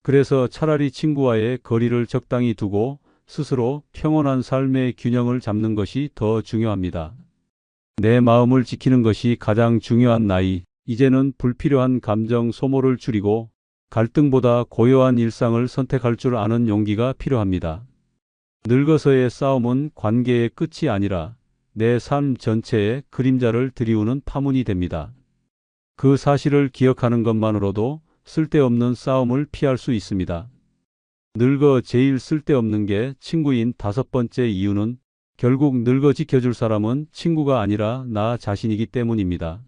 그래서 차라리 친구와의 거리를 적당히 두고 스스로 평온한 삶의 균형을 잡는 것이 더 중요합니다. 내 마음을 지키는 것이 가장 중요한 나이. 이제는 불필요한 감정 소모를 줄이고 갈등보다 고요한 일상을 선택할 줄 아는 용기가 필요합니다. 늙어서의 싸움은 관계의 끝이 아니라 내 삶 전체에 그림자를 들이우는 파문이 됩니다. 그 사실을 기억하는 것만으로도 쓸데없는 싸움을 피할 수 있습니다. 늙어 제일 쓸데없는 게 친구인 다섯 번째 이유는 결국 늙어 지켜줄 사람은 친구가 아니라 나 자신이기 때문입니다.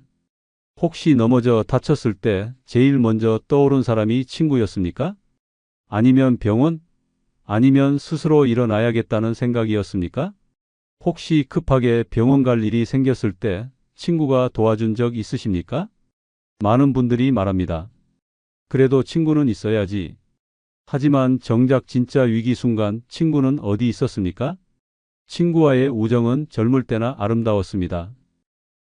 혹시 넘어져 다쳤을 때 제일 먼저 떠오른 사람이 친구였습니까? 아니면 병원? 아니면 스스로 일어나야겠다는 생각이었습니까? 혹시 급하게 병원 갈 일이 생겼을 때 친구가 도와준 적 있으십니까? 많은 분들이 말합니다. 그래도 친구는 있어야지. 하지만 정작 진짜 위기 순간 친구는 어디 있었습니까? 친구와의 우정은 젊을 때나 아름다웠습니다.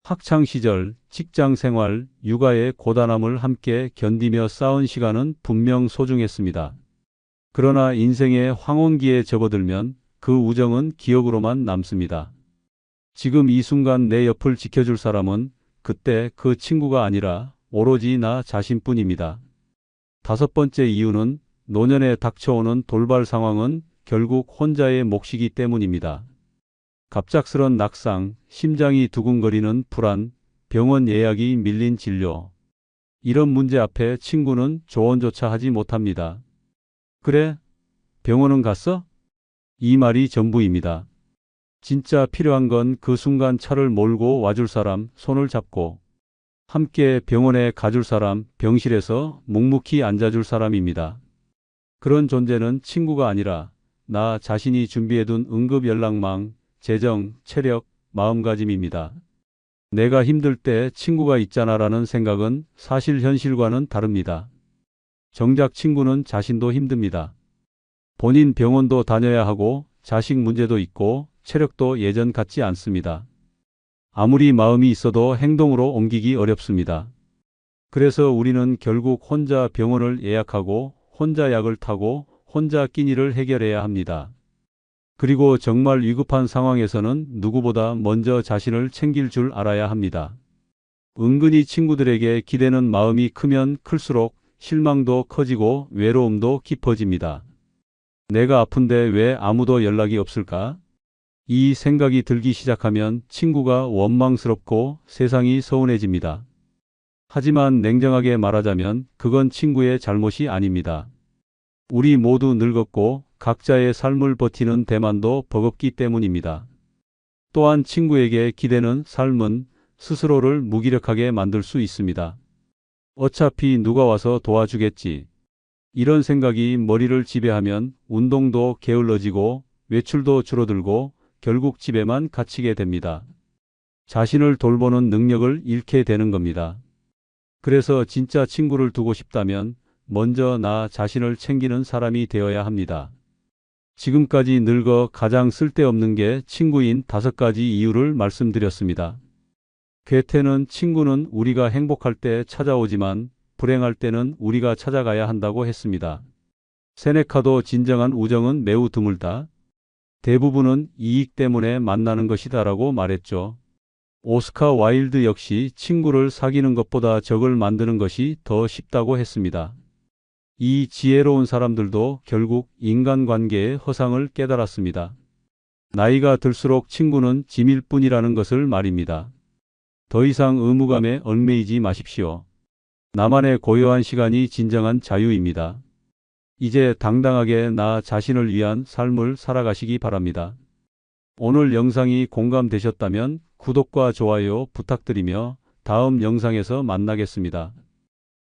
학창 시절, 직장 생활, 육아의 고단함을 함께 견디며 쌓은 시간은 분명 소중했습니다. 그러나 인생의 황혼기에 접어들면 그 우정은 기억으로만 남습니다. 지금 이 순간 내 옆을 지켜줄 사람은 그때 그 친구가 아니라 오로지 나 자신뿐입니다. 다섯 번째 이유는 노년에 닥쳐오는 돌발 상황은 결국 혼자의 몫이기 때문입니다. 갑작스런 낙상, 심장이 두근거리는 불안, 병원 예약이 밀린 진료. 이런 문제 앞에 친구는 조언조차 하지 못합니다. 그래? 병원은 갔어? 이 말이 전부입니다. 진짜 필요한 건 그 순간 차를 몰고 와줄 사람, 손을 잡고 함께 병원에 가줄 사람, 병실에서 묵묵히 앉아줄 사람입니다. 그런 존재는 친구가 아니라 나 자신이 준비해둔 응급 연락망, 재정, 체력, 마음가짐입니다. 내가 힘들 때 친구가 있잖아라는 생각은 사실 현실과는 다릅니다. 정작 친구는 자신도 힘듭니다. 본인 병원도 다녀야 하고 자식 문제도 있고 체력도 예전 같지 않습니다. 아무리 마음이 있어도 행동으로 옮기기 어렵습니다. 그래서 우리는 결국 혼자 병원을 예약하고 혼자 약을 타고 혼자 끼니를 해결해야 합니다. 그리고 정말 위급한 상황에서는 누구보다 먼저 자신을 챙길 줄 알아야 합니다. 은근히 친구들에게 기대는 마음이 크면 클수록 실망도 커지고 외로움도 깊어집니다. 내가 아픈데 왜 아무도 연락이 없을까? 이 생각이 들기 시작하면 친구가 원망스럽고 세상이 서운해집니다. 하지만 냉정하게 말하자면 그건 친구의 잘못이 아닙니다. 우리 모두 늙었고 각자의 삶을 버티는 대만도 버겁기 때문입니다. 또한 친구에게 기대는 삶은 스스로를 무기력하게 만들 수 있습니다. 어차피 누가 와서 도와주겠지. 이런 생각이 머리를 지배하면 운동도 게을러지고 외출도 줄어들고 결국 집에만 갇히게 됩니다. 자신을 돌보는 능력을 잃게 되는 겁니다. 그래서 진짜 친구를 두고 싶다면 먼저 나 자신을 챙기는 사람이 되어야 합니다. 지금까지 늙어 가장 쓸데없는 게 친구인 5가지 이유를 말씀드렸습니다. 괴테는 친구는 우리가 행복할 때 찾아오지만 불행할 때는 우리가 찾아가야 한다고 했습니다. 세네카도 진정한 우정은 매우 드물다. 대부분은 이익 때문에 만나는 것이다라고 말했죠. 오스카 와일드 역시 친구를 사귀는 것보다 적을 만드는 것이 더 쉽다고 했습니다. 이 지혜로운 사람들도 결국 인간관계의 허상을 깨달았습니다. 나이가 들수록 친구는 짐일 뿐이라는 것을 말입니다. 더 이상 의무감에 얽매이지 마십시오. 나만의 고요한 시간이 진정한 자유입니다. 이제 당당하게 나 자신을 위한 삶을 살아가시기 바랍니다. 오늘 영상이 공감되셨다면 구독과 좋아요 부탁드리며 다음 영상에서 만나겠습니다.